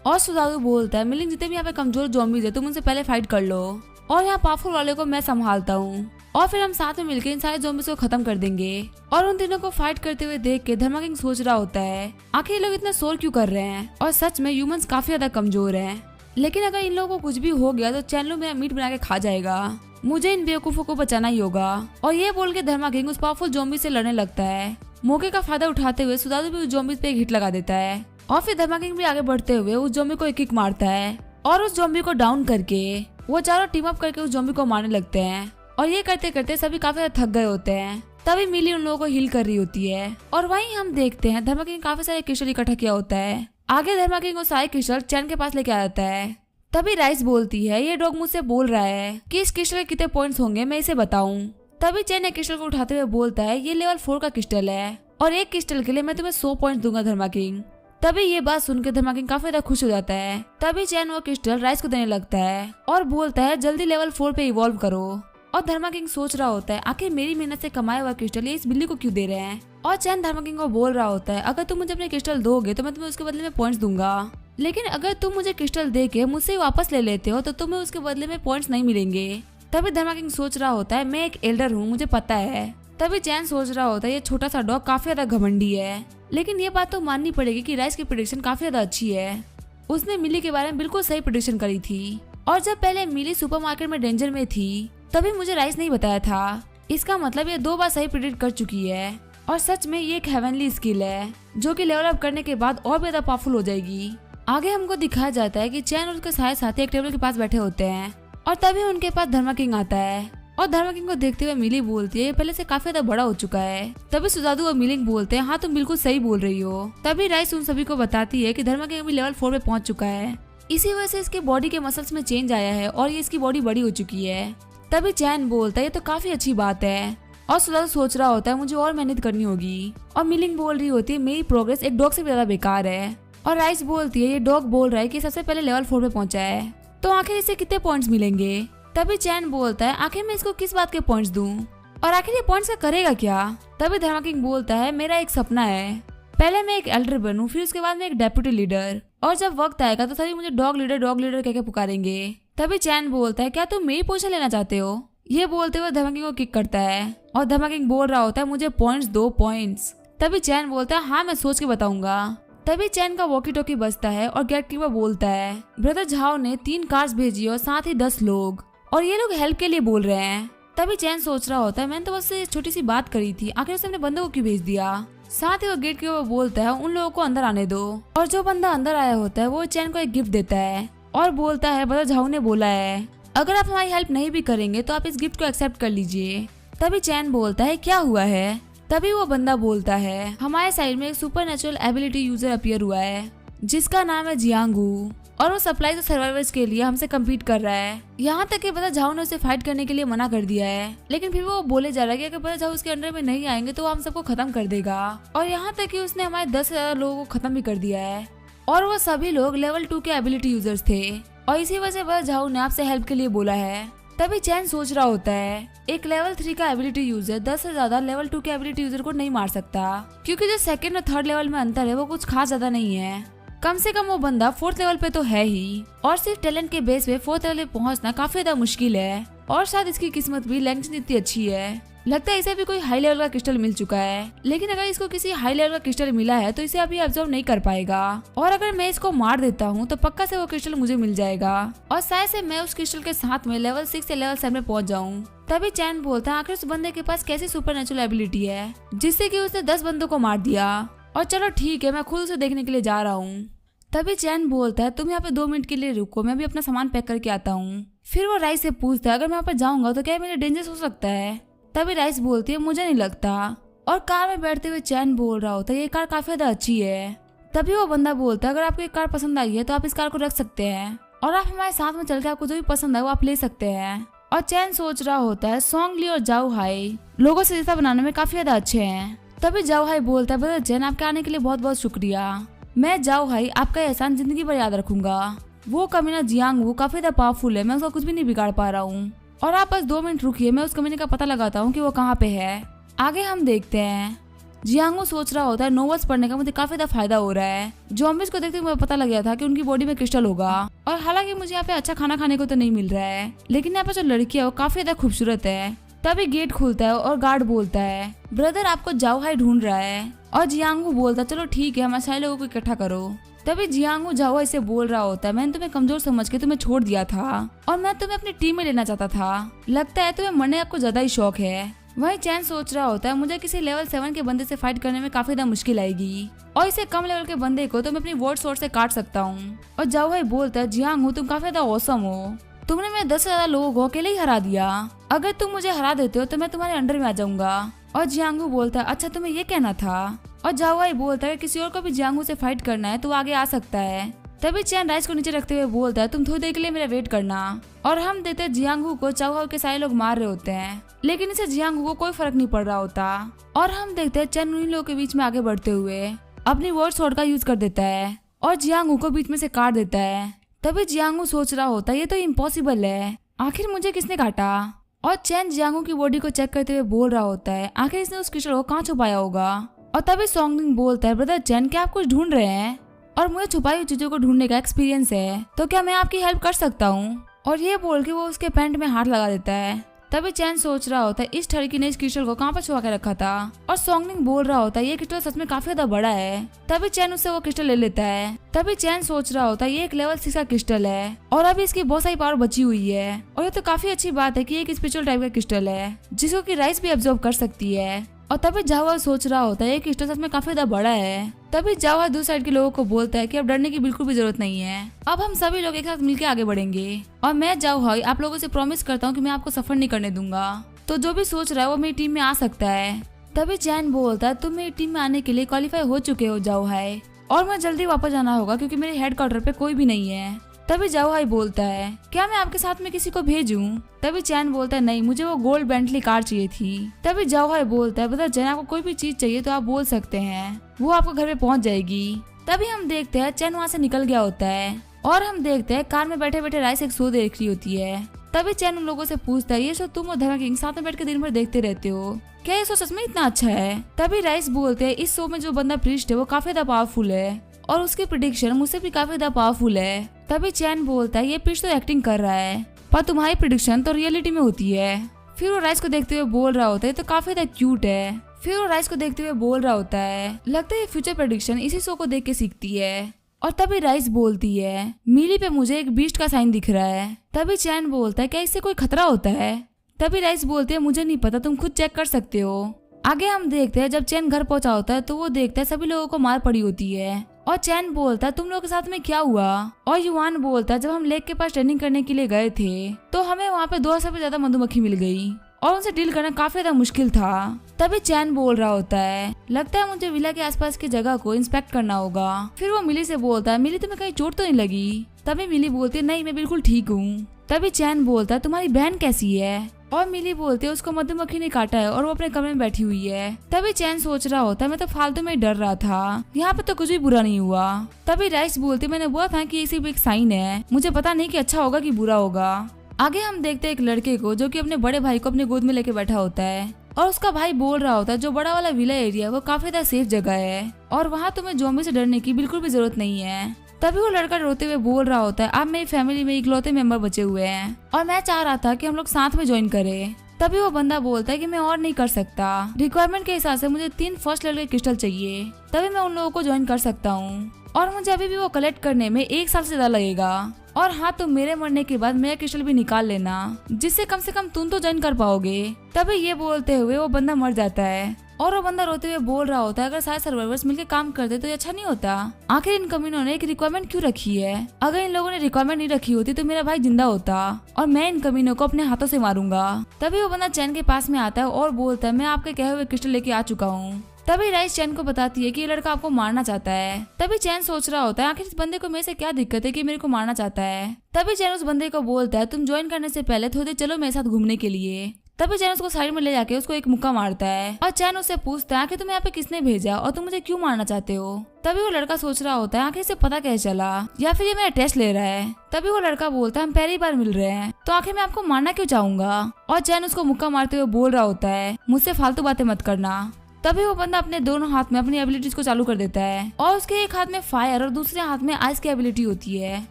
और सुदाजू बोलता है मिलिंग जितने भी यहाँ पे कमजोर ज़ॉम्बीज है तुम उनसे पहले फाइट कर लो और यहाँ पावरफुल वाले को मैं संभालता हूँ, और फिर हम साथ में मिलकर इन सारे ज़ॉम्बीज को खत्म कर देंगे। और उन तीनों को फाइट करते हुए देख के धर्मा किंग सोच रहा होता है आखिर ये लोग इतना शोर क्यों कर रहे हैं, और सच में ह्यूमंस काफी ज्यादा कमजोर हैं। लेकिन अगर इन लोगों को कुछ भी हो गया तो चैनलो मेरा मीट बना के खा जाएगा, मुझे इन बेवकूफों को बचाना ही होगा। और ये बोल के धर्मा किंग उस पावरफुल ज़ॉम्बी से लड़ने लगता है। मौके का फायदा उठाते हुए सुदाजू भी उस ज़ॉम्बी पे एक हिट लगा देता है, और फिर धर्मा किंग भी आगे बढ़ते हुए उस ज़ॉम्बी को एक किक मारता है और उस ज़ॉम्बी को डाउन करके वो चारों टीम अप करके उस ज़ॉम्बी को मारने लगते हैं। और ये करते करते सभी काफी ज्यादा थक गए होते हैं। तभी मिली उन लोगों को हील कर रही होती है, और वहीं हम देखते हैं धर्मा किंग काफी सारे क्रिस्टल इकट्ठा किया होता है। आगे धर्मा किंग वो सारे क्रिस्टल चैन के पास लेके आ जाता है। तभी राइस बोलती है ये डॉग मुझसे बोल रहा है कि इस क्रिस्टल के कितने पॉइंट्स होंगे मैं इसे बताऊं। तभी चैन एक क्रिस्टल को उठाते हुए बोलता है ये लेवल 4 का क्रिस्टल है और एक क्रिस्टल के लिए मैं तुम्हें 100 पॉइंट दूंगा धर्मा किंग। तभी ये बात सुनकर धर्मा किंग काफी ज्यादा खुश हो जाता है। तभी चैन वो क्रिस्टल राइस को देने लगता है और बोलता है जल्दी लेवल 4 पे इवॉल्व करो। और धर्मा किंग सोच रहा होता है आखिर मेरी मेहनत से कमाया हुआ क्रिस्टल ये इस बिल्ली को क्यों दे रहे हैं। और चैन धर्मा किंग को बोल रहा होता है अगर तुम मुझे अपने क्रिस्टल दोगे तो मैं तुम्हें उसके बदले में पॉइंट्स दूंगा, लेकिन अगर तुम मुझे क्रिस्टल दे के मुझसे वापस ले लेते हो तो तुम्हें उसके बदले में पॉइंट्स नहीं मिलेंगे। तभी धर्मा किंग सोच रहा होता है मैं एक एल्डर हूँ मुझे पता है। तभी चैन सोच रहा होता है ये छोटा सा डॉग काफी ज्यादा घमंडी है, लेकिन ये बात तो माननी पड़ेगी कि राइस की प्रेडिक्शन काफी ज्यादा अच्छी है। उसने मिली के बारे में बिल्कुल सही प्रेडिक्शन करी थी, और जब पहले मिली सुपरमार्केट में डेंजर में थी तभी मुझे राइस नहीं बताया था। इसका मतलब ये 2 बार सही प्रेडिक्ट कर चुकी है, और सच में ये एक हेवनली स्किल है जो कि लेवल अप करने के बाद और भी ज्यादा पावरफुल हो जाएगी। आगे हमको दिखाया जाता है कि चैन और उसके सारे साथी एक टेबल के पास बैठे होते हैं, और तभी उनके पास धर्मा किंग आता है। और धर्मा किंग को देखते हुए मिली बोलती है ये पहले से काफी ज्यादा बड़ा हो चुका है। तभी सुजादू और मिलिंग बोलते हैं हाँ तुम बिल्कुल सही बोल रही हो। तभी राइस उन सभी को बताती है कि धर्मा किंग अभी लेवल 4 पे पहुंच चुका है, इसी वजह से इसके बॉडी के मसल्स में चेंज आया है और ये इसकी बॉडी बड़ी हो चुकी है। तभी चैन बोलता है ये तो काफी अच्छी बात है, और सुजादू सोच रहा होता है मुझे और मेहनत करनी होगी। और मिलिंग बोल रही होती है मेरी प्रोग्रेस एक डॉग से भी ज्यादा बेकार है। और राइस बोलती है ये डॉग बोल रहा है कि सबसे पहले लेवल 4 पे पहुंचा है तो आखिर इसे कितने पॉइंट्स मिलेंगे। तभी चैन बोलता है आखिर मैं इसको किस बात के पॉइंट्स दूं, और आखिर ये पॉइंट्स का करेगा क्या। तभी धर्मा किंग बोलता है मेरा एक सपना है पहले मैं एक एल्डर बनूं फिर उसके बाद मैं एक डेप्यूटी लीडर, और जब वक्त आएगा तो सभी मुझे डॉग लीडर कह के पुकारेंगे। तभी चैन बोलता है क्या तुम मेरी पोजीशन लेना चाहते हो। ये बोलते हुए धर्मा किंग को किक करता है, और धर्मा किंग बोल रहा होता है मुझे पॉइंट्स दो पॉइंट्स। तभी चैन बोलता है हाँ मैं सोच के बताऊंगा। तभी चैन का वॉकी टॉकी बजता है और गेट कीपर बोलता है ब्रदर झाओ ने 3 कार्स भेजी और साथ ही 10 लोग, और ये लोग हेल्प के लिए बोल रहे हैं। तभी चैन सोच रहा होता है मैंने तो बस छोटी सी बात करी थी, आखिर उसने अपने बंदों को क्यों भेज दिया। साथ ही वो गेट कीपर बोलता है उन लोगों को अंदर आने दो, और जो बंदा अंदर आया होता है वो चैन को एक गिफ्ट देता है और बोलता है ब्रदर झाओ ने बोला है अगर आप हमारी हेल्प नहीं भी करेंगे तो आप इस गिफ्ट को एक्सेप्ट कर लीजिए। तभी चैन बोलता है क्या हुआ है। तभी वो बंदा बोलता है हमारे साइड में एक super natural ability user appear हुआ है जिसका नाम है जियांगू, और वो सप्लाईज और सर्वाइवर्स के लिए हमसे कम्पीट कर रहा है। यहाँ तक कि बता झाओ ने उसे फाइट करने के लिए मना कर दिया है, लेकिन फिर वो बोले जा रहा है कि अगर बता झाओ उसके अंडर में नहीं आएंगे तो वो हम सबको खत्म कर देगा, और यहाँ तक कि उसने हमारे 10 से ज्यादा लोगों को खत्म भी कर दिया है, और वो सभी लोग लेवल 2 के एबिलिटी यूजर्स थे, और इसी वजह से बता झाओ ने आपसे हेल्प के लिए बोला है। तभी चैन सोच रहा होता है एक लेवल 3 का एबिलिटी यूजर 10 से ज्यादा लेवल 2 के एबिलिटी यूजर को नहीं मार सकता, क्योंकि जो सेकंड और थर्ड लेवल में अंतर है वो कुछ खास ज्यादा नहीं है। कम से कम वो बंदा 4th लेवल पे तो है ही, और सिर्फ टैलेंट के बेस पे 4th लेवल पे पहुंचना काफी ज्यादा मुश्किल है, और शायद इसकी किस्मत भी लैंग्वेज इतनी अच्छी है। लगता है इसे भी कोई हाई लेवल का क्रिस्टल मिल चुका है, लेकिन अगर इसको किसी हाई लेवल का क्रिस्टल मिला है तो इसे अभी ऑब्जर्व नहीं कर पाएगा, और अगर मैं इसको मार देता हूँ तो पक्का से वो क्रिस्टल मुझे मिल जाएगा, और शायद से मैं उस क्रिस्टल के साथ में लेवल 6 या लेवल 7 में पहुंच जाऊँ। तभी चैन बोलता है आखिर उस बंदे के पास कैसी सुपर नेचुरल एबिलिटी है जिससे कि उसने 10 बंदों को मार दिया, और चलो ठीक है मैं खुद उसे देखने के लिए जा रहा हूँ। तभी चैन बोलता है तुम यहाँ पे 2 मिनट के लिए रुको, मैं भी अपना सामान पैक करके आता हूँ। फिर वो राइस से पूछता है अगर मैं वहाँ पर जाऊंगा तो क्या मेरे डेंजरस हो सकता है। तभी राइस बोलती है मुझे नहीं लगता, और कार में बैठते हुए चैन बोल रहा होता है ये कार काफी ज्यादा अच्छी है। तभी वो बंदा बोलता है अगर आपको ये कार पसंद आई है तो आप इस कार को रख सकते हैं, और आप हमारे साथ में चल के आपको जो भी पसंद है वो आप ले सकते हैं। और चैन सोच रहा होता है सोंग ली और जाओ हाई लोगों से रिश्ता बनाने में काफी ज्यादा अच्छे हैं। तभी जाओ हाई बोलता है ब्रदर चैन आपके आने के लिए बहुत बहुत शुक्रिया, मैं जाओ हाई आपका एहसान जिंदगी भर याद रखूंगा। वो कमीना जियांग वो काफी ज्यादा पावरफुल है, मैं उसका कुछ भी नहीं बिगाड़ पा रहा हूँ, और आप बस 2 मिनट रुकिए मैं उस कमीने का पता लगाता हूँ कि वो कहाँ पे है। आगे हम देखते हैं जियांगू सोच रहा होता है नोवेल्स पढ़ने का मुझे काफी ज्यादा फायदा हो रहा है। ज़ॉम्बीज़ को देखते हुए मुझे पता लग गया था कि उनकी बॉडी में क्रिस्टल होगा, और हालांकि मुझे यहाँ पे अच्छा खाना खाने को तो नहीं मिल रहा है, लेकिन यहाँ पे जो लड़की है वो काफी ज्यादा खूबसूरत है। तभी गेट खुलता है और गार्ड बोलता है ब्रदर आपको जाओ हाई ढूंढ रहा है, और जियांगू बोलता है चलो ठीक है हमारे सारे लोगों को इकट्ठा करो। तभी जियांगू जाओ हाई से बोल रहा होता है मैंने तुम्हें कमजोर समझ के तुम्हें छोड़ दिया था, और मैं तुम्हें अपनी टीम में लेना चाहता था, लगता है तुम्हें मरने का ज्यादा ही शौक है। वही चैन सोच रहा होता है मुझे किसी लेवल 7 के बंदे से फाइट करने में काफी ज्यादा मुश्किल आएगी, और इसे कम लेवल के बंदे को तो मैं अपनी वर्ड सोर्स से काट सकता हूँ। और जाओ भाई बोलता है जियांगू तुम काफी ज्यादा औसम हो, तुमने मेरे 10 से ज्यादा लोगों को अकेले ही हरा दिया, अगर तुम मुझे हरा देते हो तो मैं तुम्हारे अंडर में आ जाऊंगा। और जियांगू बोलता है अच्छा तुम्हें ये कहना था। और जाओ भाई बोलता है किसी और को भी जियांगू से फाइट करना है तो वो आगे आ सकता है। तभी चैन राइस को नीचे रखते हुए बोलता है तुम थोड़ी देर के लिए मेरा वेट करना, और हम देखते हैं जियांगू को चाओहाओ के सारे लोग मार रहे होते हैं, लेकिन इसे जियांगू को कोई फर्क नहीं पड़ रहा होता, और हम देखते हैं चैन उन्हीं लोगों के बीच में आगे बढ़ते हुए अपनी वर्ड स्वॉर्ड का यूज कर देता है और जियांगू को बीच में से काट देता है। तभी जियांगू सोच रहा होता है ये तो इम्पॉसिबल है, आखिर मुझे किसने काटा। और चैन जियांगू की बॉडी को चेक करते हुए बोल रहा होता है आखिर इसने उस क्रिस्टल को कहाँ छुपाया होगा। और तभी सोंगनिंग बोलता है ब्रदर चैन क्या आप कुछ ढूंढ रहे हैं, और मुझे छुपाई हुई चीजों को ढूंढने का एक्सपीरियंस है, तो क्या मैं आपकी हेल्प कर सकता हूँ। और ये बोल के वो उसके पैंट में हाथ लगा देता है। तभी चैन सोच रहा होता है इस ठड़की ने इस क्रिस्टल को कहाँ पर छुपा के रखा था, और सोंगनिंग बोल रहा होता है ये क्रिस्टल सच में काफी ज्यादा बड़ा है। तभी चैन उससे वो क्रिस्टल ले लेता है। तभी चैन सोच रहा होता है ये एक लेवल 6 का क्रिस्टल है, और अभी इसकी बहुत सारी पावर बची हुई है, और ये तो काफी अच्छी बात है कि एक स्पिरिचुअल टाइप का क्रिस्टल है जिसको कि राइस भी ऑब्जर्व कर सकती है। और तभी जावा सोच रहा होता है ये क्रिस्टल सच में काफी ज्यादा बड़ा है। तभी जावा दूसरी साइड के लोगों को बोलता है कि अब डरने की बिल्कुल भी जरूरत नहीं है, अब हम सभी लोग एक साथ मिलकर आगे बढ़ेंगे, और मैं जाओहाई आप लोगों से प्रॉमिस करता हूँ कि मैं आपको सफर नहीं करने दूंगा, तो जो भी सोच रहा है वो मेरी टीम में आ सकता है। तभी चैन बोलता है तुम मेरी टीम में आने के लिए क्वालिफाई हो चुके हो जाओहाई, और मैं जल्दी वापस जाना होगा क्योंकि मेरे हेडक्वार्टर पे कोई भी नहीं है। तभी जाओहाई बोलता है क्या मैं आपके साथ में किसी को भेजूं। तभी चैन बोलता है नहीं मुझे वो गोल्ड बेंटली कार चाहिए थी। तभी जाओहाई बोलता है बता चैन आपको कोई भी चीज चाहिए तो आप बोल सकते हैं, वो आपको घर पे पहुंच जाएगी। तभी हम देखते हैं चैन वहाँ से निकल गया होता है, और हम देखते हैं कार में बैठे बैठे राइस एक शो देख रही होती है। तभी चैन उन लोगों से पूछता है ये शो तुम और धर्मा किंग साथ में बैठ के दिन भर देखते रहते हो, क्या ये शो सच में इतना अच्छा है। तभी राइस बोलते हैं इस शो में जो बंदा प्रीस्ट है वो काफी ज्यादा पावरफुल है, और उसकी प्रिडिक्शन मुझसे भी काफी ज्यादा पावरफुल है। तभी चैन बोलता है ये प्रीस्ट तो एक्टिंग कर रहा है, पर तुम्हारी प्रिडिक्शन तो रियलिटी में होती है। फिर वो राइस को देखते हुए बोल रहा होता है तो काफी ज्यादा क्यूट है। फिर वो राइस को देखते हुए बोल रहा होता है, लगता है ये फ्यूचर प्रेडिक्शन इसी शो को देख के सीखती है। और तभी राइस बोलती है, मिली पे मुझे एक बीस्ट का साइन दिख रहा है। तभी चैन बोलता है, क्या इससे कोई खतरा होता है? तभी राइस बोलती है, मुझे नहीं पता, तुम खुद चेक कर सकते हो। आगे हम देखते हैं जब चैन घर पहुंचा होता है तो वो देखता है सभी लोगों को मार पड़ी होती है। और चैन बोलता है, तुम लोगों के साथ में क्या हुआ? और युवान बोलता है, जब हम लेक के पास ट्रेनिंग करने के लिए गए थे तो हमें वहाँ पे 200 से ज्यादा मधुमक्खी मिल गई और उनसे डील करना काफी ज्यादा मुश्किल था। तभी चैन बोल रहा होता है, लगता है मुझे विला के आसपास की जगह को इंस्पेक्ट करना होगा। फिर वो मिली से बोलता है, मिली तुम्हें कहीं चोट तो नहीं लगी? तभी मिली बोलती है, नहीं मैं बिल्कुल ठीक हूँ। तभी चैन बोलता है, तुम्हारी बहन कैसी है? और मिली बोलती है, उसको मधुमक्खी ने काटा है और वो अपने कमरे में बैठी हुई है। तभी चैन सोच रहा होता है, मैं तो फालतू में डर रहा था, यहाँ पे तो कुछ भी बुरा नहीं हुआ। तभी राइस बोलती है, मैंने बोला था कि ये सिर्फ एक साइन है, मुझे पता नहीं कि अच्छा होगा कि बुरा होगा। आगे हम देखते हैं एक लड़के को जो कि अपने बड़े भाई को अपने गोद में लेके बैठा होता है और उसका भाई बोल रहा होता है, जो बड़ा वाला विला एरिया है वो काफी ज्यादा सेफ जगह है और वहाँ तुम्हें ज़ॉम्बी से डरने की बिल्कुल भी जरूरत नहीं है। तभी वो लड़का रोते हुए बोल रहा होता है, अब मेरी फैमिली में इकलौते मेंबर बचे हुए हैं और मैं चाह रहा था कि हम लोग साथ में ज्वाइन करें। तभी वो बंदा बोलता है कि मैं और नहीं कर सकता, रिक्वायरमेंट के हिसाब से मुझे 3 फर्स्ट लेवल के क्रिस्टल चाहिए, तभी मैं उन लोगों को ज्वाइन कर सकता हूँ और मुझे अभी भी वो कलेक्ट करने में 1 साल से ज्यादा लगेगा। और हाँ, तुम मेरे मरने के बाद मेरा क्रिस्टल भी निकाल लेना, जिससे कम से कम तुम तो ज्वाइन कर पाओगे। तभी ये बोलते हुए वो बंदा मर जाता है और वो बंदा रोते हुए बोल रहा होता है, अगर सारे सर्वाइवर्स मिलकर काम करते तो ये अच्छा नहीं होता। आखिर इन कमीनों ने एक रिक्वायरमेंट क्यों रखी है? अगर इन लोगों ने रिक्वायरमेंट नहीं रखी होती तो मेरा भाई जिंदा होता और मैं इन कमीनों को अपने हाथों से मारूंगा। तभी वो बंदा चैन के पास में आता है और बोलता है, मैं आपके कहे हुए क्रिस्टल लेके आ चुका हूँ। तभी राइस चैन को बताती है कि ये लड़का आपको मारना चाहता है। तभी चैन सोच रहा होता है, आखिर इस बंदे को मेरे से क्या दिक्कत है कि मेरे को मारना चाहता है। तभी चैन उस बंदे को बोलता है, तुम ज्वाइन करने से पहले थोड़ी देर चलो मेरे साथ घूमने के लिए। तभी चैन उसको साइड में ले जाके उसको एक मुक्का मारता है और चैन उससे पूछता है कि तुम्हें यहाँ पे किसने भेजा और तुम मुझे क्यों मारना चाहते हो। तभी वो लड़का सोच रहा होता है, आखिर इसे पता कैसे चला या फिर ये मेरा टेस्ट ले रहा है। तभी वो लड़का बोलता है, हम पहली बार मिल रहे हैं तो आखिर मैं आपको मारना क्यों चाहूंगा। और चैन उसको मुक्का मारते हुए बोल रहा होता है, मुझसे फालतू बातें मत करना। तभी वो बंदा अपने दोनों हाथ में अपनी एबिलिटीज को चालू कर देता है और उसके एक हाथ में फायर और दूसरे हाथ में आइस की एबिलिटी होती है।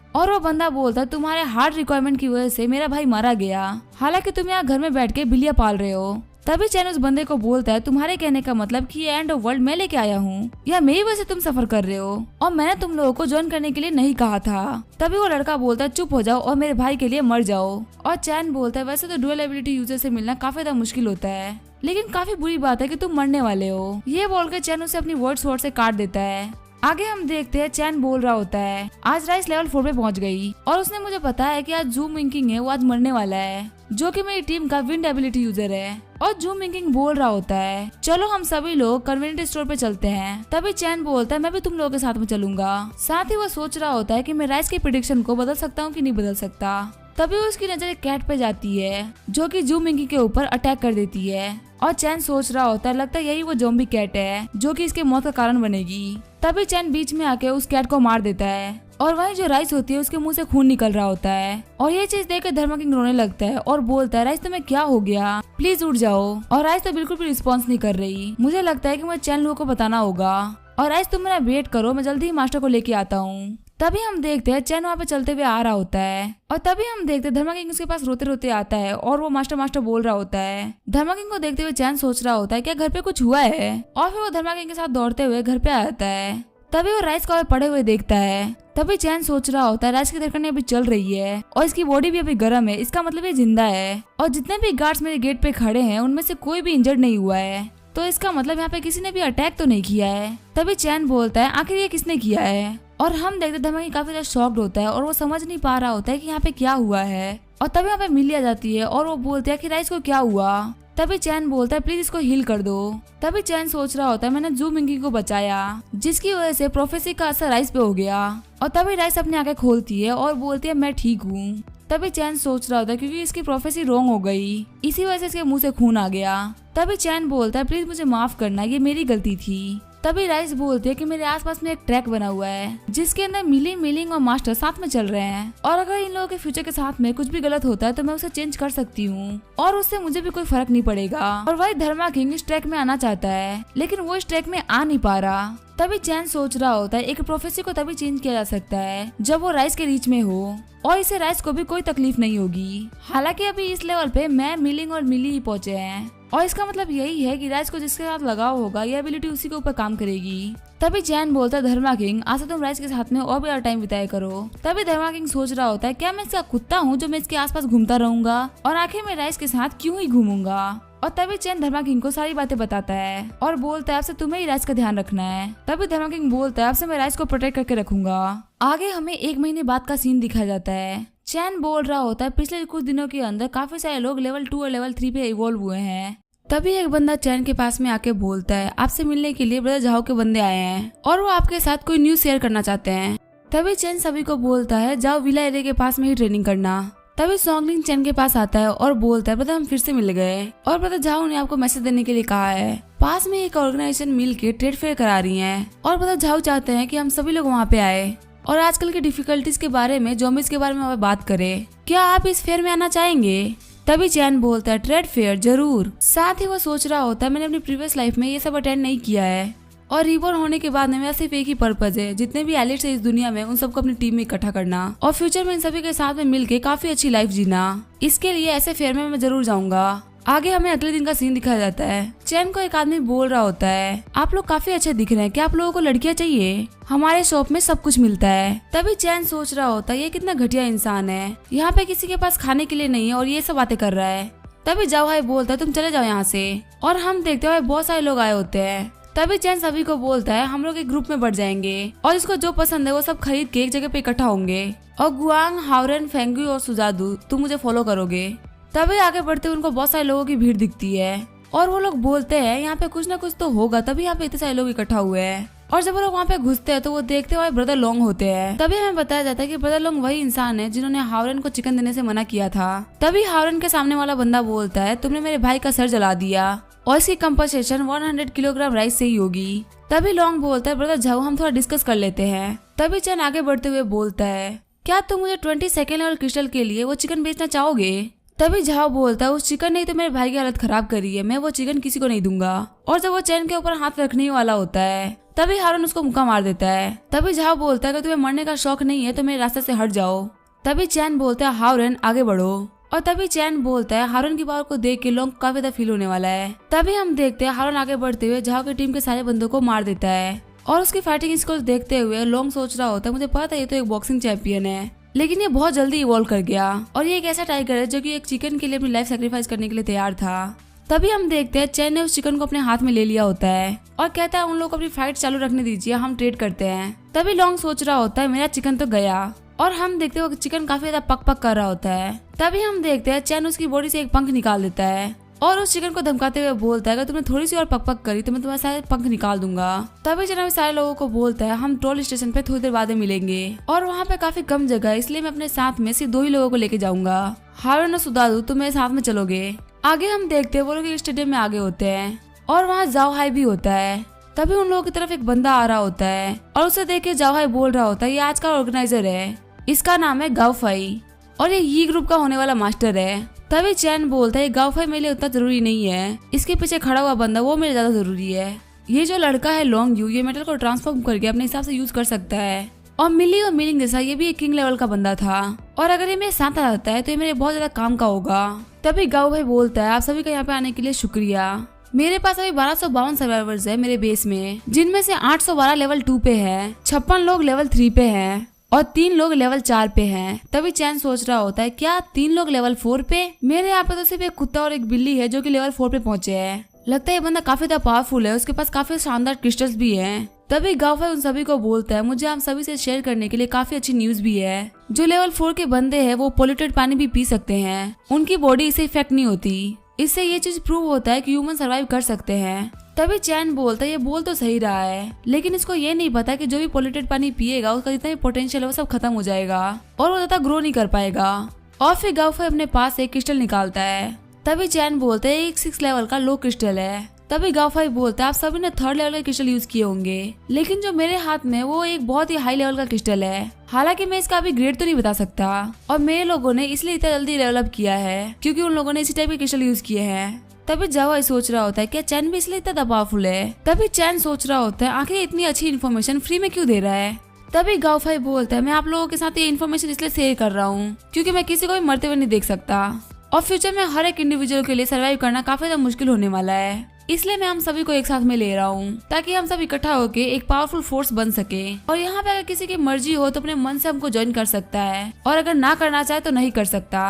और वो बंदा बोलता है, तुम्हारे हार्ड रिक्वायरमेंट की वजह से मेरा भाई मारा गया, हालांकि तुम यहाँ घर में बैठ के बिल्लियां पाल रहे हो। तभी चैन उस बंदे को बोलता है, तुम्हारे कहने का मतलब कि ये एंड ऑफ वर्ल्ड मैं लेके आया हूँ या मेरी वजह से तुम सफर कर रहे हो और मैंने तुम लोगों को ज्वाइन करने के लिए नहीं कहा था। तभी वो लड़का बोलता है, चुप हो जाओ और मेरे भाई के लिए मर जाओ। और चैन बोलता है, वैसे तो डुअल एबिलिटी यूजर से मिलना काफी ज्यादा मुश्किल होता है, लेकिन काफी बुरी बात है कि तुम मरने वाले हो। ये बोलकर चैन उसे अपनी वर्ड स्वॉर्ड से काट देता है। आगे हम देखते हैं चैन बोल रहा होता है, आज राइस लेवल 4 पे पहुंच गई और उसने मुझे बताया है कि आज जूम विंकिंग है वो आज मरने वाला है, जो कि मेरी टीम का विंड एबिलिटी यूजर है। और जूम विंकिंग बोल रहा होता है, चलो हम सभी लोग कन्वीनियंस स्टोर पे चलते हैं। तभी चैन बोलता है, मैं भी तुम लोगों के साथ में चलूंगा। साथ ही वो सोच रहा होता है कि मैं राइस की प्रेडिक्शन को बदल सकता हूँ कि नहीं बदल सकता। तभी उसकी नजर एक कैट पे जाती है जो कि जूम विंकिंग के ऊपर अटैक कर देती है और चैन सोच रहा होता है, लगता है यही वो ज़ॉम्बी कैट है जो कि इसके मौत का कारण बनेगी। तभी चैन बीच में आके उस कैट को मार देता है और वहीं जो राइस होती है उसके मुंह से खून निकल रहा होता है। और ये चीज देख कर धर्मा किंग रोने लगता है और बोलता है, राइस तुम्हें क्या हो गया, प्लीज उठ जाओ। और राइस तो बिल्कुल भी रिस्पॉन्स नहीं कर रही। मुझे लगता है कि मुझे चैन लोगों को बताना होगा और राइस तुम मेरा वेट करो, मैं जल्दी ही मास्टर को लेके आता हूँ। तभी हम देखते हैं चैन वहाँ पे चलते हुए आ रहा होता है और तभी हम देखते हैं धर्मा किंग उसके पास रोते रोते आता है और वो मास्टर मास्टर बोल रहा होता है। धर्मा किंग को देखते हुए चैन सोच रहा होता है, क्या घर पे कुछ हुआ है। और फिर वो धर्मा किंग के साथ दौड़ते हुए घर पे आता है। तभी वो राइस को पड़े हुए देखता है। तभी चैन सोच रहा होता है, राइस की धड़कनें अभी चल रही है और इसकी बॉडी भी अभी गर्म है, इसका मतलब ये जिंदा है। और जितने भी गार्ड्स मेरे गेट पे खड़े हैं उनमें से कोई भी इंजर्ड नहीं हुआ है, तो इसका मतलब यहाँ पे किसी ने भी अटैक तो नहीं किया है। तभी चैन बोलता है, आखिर ये किसने किया है। और हम देखते धर्मा किंग काफी ज्यादा शॉक्ड होता है और वो समझ नहीं पा रहा होता है कि यहाँ पे क्या हुआ है। और तभी यहाँ पे मिली आ जाती है और वो बोलती है कि राइस को क्या हुआ। तभी चैन बोलता है, प्लीज इसको हील कर दो। तभी चैन सोच रहा होता है, मैंने जू मिंकिंग को बचाया जिसकी वजह से प्रोफेसी का असर राइस पे हो गया। और तभी राइस अपनी आंखें खोलती है और बोलती है, मैं ठीक हूँ। तभी चैन सोच रहा होता है क्योंकि इसकी प्रोफेसी रॉन्ग हो गई, इसी वजह से इसके मुंह से खून आ गया। तभी चैन बोलता है, प्लीज मुझे माफ करना, ये मेरी गलती थी। तभी राइस बोलते हैं कि मेरे आसपास में एक ट्रैक बना हुआ है जिसके अंदर मिलिंग और मास्टर साथ में चल रहे हैं और अगर इन लोगों के फ्यूचर के साथ में कुछ भी गलत होता है तो मैं उसे चेंज कर सकती हूँ और उससे मुझे भी कोई फर्क नहीं पड़ेगा। और वही धर्मा किंग इस ट्रैक में आना चाहता है लेकिन वो इस ट्रैक में आ नहीं पा रहा। तभी चैन सोच रहा होता है, एक प्रोफेसी को तभी चेंज किया जा सकता है जब वो राइस के रीच में हो और इसे राइस को भी कोई तकलीफ नहीं होगी। हालांकि अभी इस लेवल पे मैं मिलिंग और मिली ही पहुंचे हैं और इसका मतलब यही है कि राइस को जिसके साथ लगाव होगा ये एबिलिटी उसी के ऊपर काम करेगी। तभी चैन बोलता है धर्मा किंग आज तुम राइस के साथ में और भी ज्यादा टाइम बिताया करो। तभी धर्मा किंग सोच रहा होता है क्या मैं इसका कुत्ता हूँ जो मैं इसके आसपास घूमता रहूंगा और आखिर में राइस के साथ क्यों ही घूमूंगा। और तभी चैन धर्मा किंग को सारी बातें बताता है और बोलता है आपसे तुम्हें ही राइस का ध्यान रखना है। तभी धर्मा किंग बोलता है आपसे मैं राइस को प्रोटेक्ट करके रखूंगा। आगे हमें 1 महीने बाद का सीन दिखाया जाता है। चैन बोल रहा होता है पिछले कुछ दिनों के अंदर काफी सारे लोग लेवल 2 और लेवल 3 पे इवॉल्व हुए हैं। तभी एक बंदा चैन के पास में आके बोलता है आपसे मिलने के लिए ब्रदर झाओ के बंदे आए हैं और वो आपके साथ कोई न्यूज शेयर करना चाहते हैं। तभी चैन सभी को बोलता है जाओ विला एरिया के पास में ही ट्रेनिंग करना। तभी सॉन्गलिंग चैन के पास आता है और बोलता है ब्रदर हम फिर से मिल गए और ब्रदर झाओ ने आपको मैसेज देने के लिए कहा है। पास में एक ऑर्गेनाइजेशन मिल के ट्रेड फेयर करा रही है और ब्रदर झाओ चाहते हैं कि हम सभी लोग वहाँ पे आए और आजकल की डिफिकल्टीज के बारे में ज़ॉम्बीज के बारे में बात करें। क्या आप इस फेयर में आना चाहेंगे? तभी चैन बोलता है ट्रेड फेयर जरूर। साथ ही वो सोच रहा होता है मैंने अपनी प्रीवियस लाइफ में ये सब अटेंड नहीं किया है और रिबॉर्न होने के बाद में मेरा सिर्फ एक ही पर्पज है जितने भी एलिट्स है इस दुनिया में उन सबको अपनी टीम में इकट्ठा करना और फ्यूचर में इन सभी के साथ में मिलके काफी अच्छी लाइफ जीना। इसके लिए ऐसे फेयर में मैं जरूर जाऊंगा। आगे हमें अगले दिन का सीन दिखाया जाता है। चैन को एक आदमी बोल रहा होता है आप लोग काफी अच्छे दिख रहे हैं, क्या आप लोगों को लड़कियां चाहिए? हमारे शॉप में सब कुछ मिलता है। तभी चैन सोच रहा होता है ये कितना घटिया इंसान है, यहाँ पे किसी के पास खाने के लिए नहीं है और ये सब बातें कर रहा है। तभी जाओ भाई बोलता है तुम चले जाओ यहाँ से और हम देखते हुए बहुत सारे लोग आए होते हैं। तभी चैन सभी को बोलता है हम लोग एक ग्रुप में बढ़ जाएंगे और इसको जो पसंद है वो सब खरीद के एक जगह पे इकट्ठा होंगे और गुआंग, हावरेन, फेंगुई और सुजादू तुम मुझे फॉलो करोगे। तभी आगे बढ़ते उनको बहुत सारे लोगों की भीड़ दिखती है और वो लोग बोलते हैं यहाँ पे कुछ ना कुछ तो होगा तभी यहाँ पे इतने सारे लोग इकट्ठा हुए हैं। और जब वो लोग वहाँ पे घुसते हैं तो वो देखते हुए ब्रदर लॉन्ग होते हैं। तभी हमें बताया जाता है कि ब्रदर लॉन्ग वही इंसान है जिन्होंने हावरेन को चिकन देने से मना किया था। तभी हावरेन के सामने वाला बंदा बोलता है तुमने मेरे भाई का सर जला दिया और इसकी कंपनसेशन 100 किलोग्राम राइस से ही होगी। तभी लॉन्ग बोलता है ब्रदर जाओ हम थोड़ा डिस्कस कर लेते हैं। तभी चैन आगे बढ़ते हुए बोलता है क्या तुम मुझे 20 सेकेंड लेवल क्रिस्टल के लिए वो चिकन बेचना चाहोगे? तभी झाओ बोलता है उस चिकन ने तो मेरे भाई की हालत खराब करी है, मैं वो चिकन किसी को नहीं दूंगा। और जब वो चैन के ऊपर हाथ रखने वाला होता है तभी हारून उसको मुक्का मार देता है। तभी झाओ बोलता है कि तुम्हें मरने का शौक नहीं है तो मेरे रास्ते से हट जाओ। तभी चैन बोलता है हारून आगे बढ़ो और तभी चैन बोलता है हारून की पावर को देख के लॉन्ग काफी ज्यादा फील होने वाला है। तभी हम देखते हैं हारून आगे बढ़ते हुए झाओ की टीम के सारे बंदों को मार देता है और उसकी फाइटिंग स्किल्स देखते हुए लॉन्ग सोच रहा होता है मुझे पता है ये तो एक बॉक्सिंग चैंपियन है लेकिन ये बहुत जल्दी इवॉल्व कर गया और ये एक ऐसा टाइगर है जो कि एक चिकन के लिए अपनी लाइफ सैक्रिफाइस करने के लिए तैयार था। तभी हम देखते हैं चैन ने उस चिकन को अपने हाथ में ले लिया होता है और कहता है उन लोगों को अपनी फाइट चालू रखने दीजिए, हम ट्रेड करते हैं। तभी लॉन्ग सोच रहा होता है मेरा चिकन तो गया और हम देखते हैं चिकन काफी ज्यादा पक पक कर रहा होता है। तभी हम देखते हैं चैन उसकी बॉडी से एक पंख निकाल देता है और उस चिकन को धमकाते हुए बोलता है अगर तुमने थोड़ी सी और पक पक करी तो मैं तुम्हारे सारे पंख निकाल दूंगा। तभी चैन सारे लोगों को बोलता है हम टोल स्टेशन पे थोड़ी देर बाद मिलेंगे और वहाँ पे काफी कम जगह है इसलिए मैं अपने साथ में सिर्फ 2 ही लोगों को लेके जाऊंगा, हारून और सुदादू तुम मेरे साथ में चलोगे। आगे हम देखते हैं वो लोग स्टेडियम में आगे होते हैं और वहाँ जाओ हाई भी होता है। तभी उन लोगों की तरफ एक बंदा आ रहा होता है और उसे देख के जाओ हाई बोल रहा होता है ये आज का ऑर्गेनाइजर है, इसका नाम है गाओफाई और ये ही ग्रुप का होने वाला मास्टर है। तभी चैन बोलता है गाओफाई मेरे लिए उतना जरूरी नहीं है, इसके पीछे खड़ा हुआ बंदा वो मेरे ज्यादा जरूरी है। ये जो लड़का है लॉन्ग यू ये मेटल को ट्रांसफॉर्म करके अपने हिसाब से यूज कर सकता है और मिली और मिलिंग जैसा ये भी एक किंग लेवल का बंदा था और अगर ये मेरे साथ आ जाता है तो ये मेरे बहुत ज्यादा काम का होगा। तभी गाओ भाई बोलता है आप सभी का यहाँ पे आने के लिए शुक्रिया। मेरे पास अभी 1252 सर्वाइवर्स है मेरे बेस में जिनमें से 812 लेवल 2 पे है, 56 लोग लेवल 3 पे हैं और 3 लोग लेवल 4 पे हैं। तभी चैन सोच रहा होता है क्या 3 लोग लेवल 4 पे? मेरे यहाँ पे तो सिर्फ एक कुत्ता और एक बिल्ली है जो कि लेवल 4 पे पहुंचे हैं। लगता है ये बंदा काफी ज्यादा पावरफुल है, उसके पास काफी शानदार क्रिस्टल्स भी हैं। तभी गाओफाई उन सभी को बोलता है मुझे आप सभी से शेयर करने के लिए काफी अच्छी न्यूज भी है। जो लेवल 4 के बंदे हैं वो पोल्यूटेड पानी भी पी सकते हैं, उनकी बॉडी इससे इफेक्ट नहीं होती। इससे ये चीज प्रूव होता है कि ह्यूमन सर्वाइव कर सकते हैं। तभी चैन बोलता है ये बोल तो सही रहा है लेकिन इसको ये नहीं पता कि जो भी पोल्यूटेड पानी पिएगा उसका जितना भी पोटेंशियल है वो सब खत्म हो जाएगा और वो ज्यादा ग्रो नहीं कर पाएगा। और फिर गाओफाई अपने पास एक क्रिस्टल निकालता है। तभी चैन बोलता है एक 6 लेवल का लो क्रिस्टल है। तभी गाओफाई बोलता है आप सभी ने 3rd लेवल का क्रिस्टल यूज किए होंगे लेकिन जो मेरे हाथ में वो एक बहुत ही हाई लेवल का क्रिस्टल है। हालांकि मैं इसका अभी ग्रेड तो नहीं बता सकता और मेरे लोगों ने इसलिए इतना जल्दी डेवलप किया है क्योंकि उन लोगों ने इसी टाइप के क्रिस्टल यूज किए हैं। तभी जावा सोच रहा होता है क्या चैन भी इसलिए इतना पावरफुल है? तभी चैन सोच रहा होता है आखिर इतनी अच्छी इन्फॉर्मेशन फ्री में क्यों दे रहा है? तभी गाओफाई बोलता है मैं आप लोगों के साथ ये इन्फॉर्मेशन इसलिए शेयर कर रहा हूँ क्योंकि मैं किसी को भी मरते हुए नहीं देख सकता। और फ्यूचर में हर एक इंडिविजुअल के लिए सर्वाइव करना काफी ज्यादा मुश्किल होने वाला है। इसलिए मैं हम सभी को एक साथ में ले रहा हूँ ताकि हम सब इकट्ठा होकर एक पावरफुल फोर्स बन सके। और यहाँ पे अगर किसी की मर्जी हो तो अपने मन से हमको ज्वाइन कर सकता है, और अगर ना करना चाहे तो नहीं कर सकता।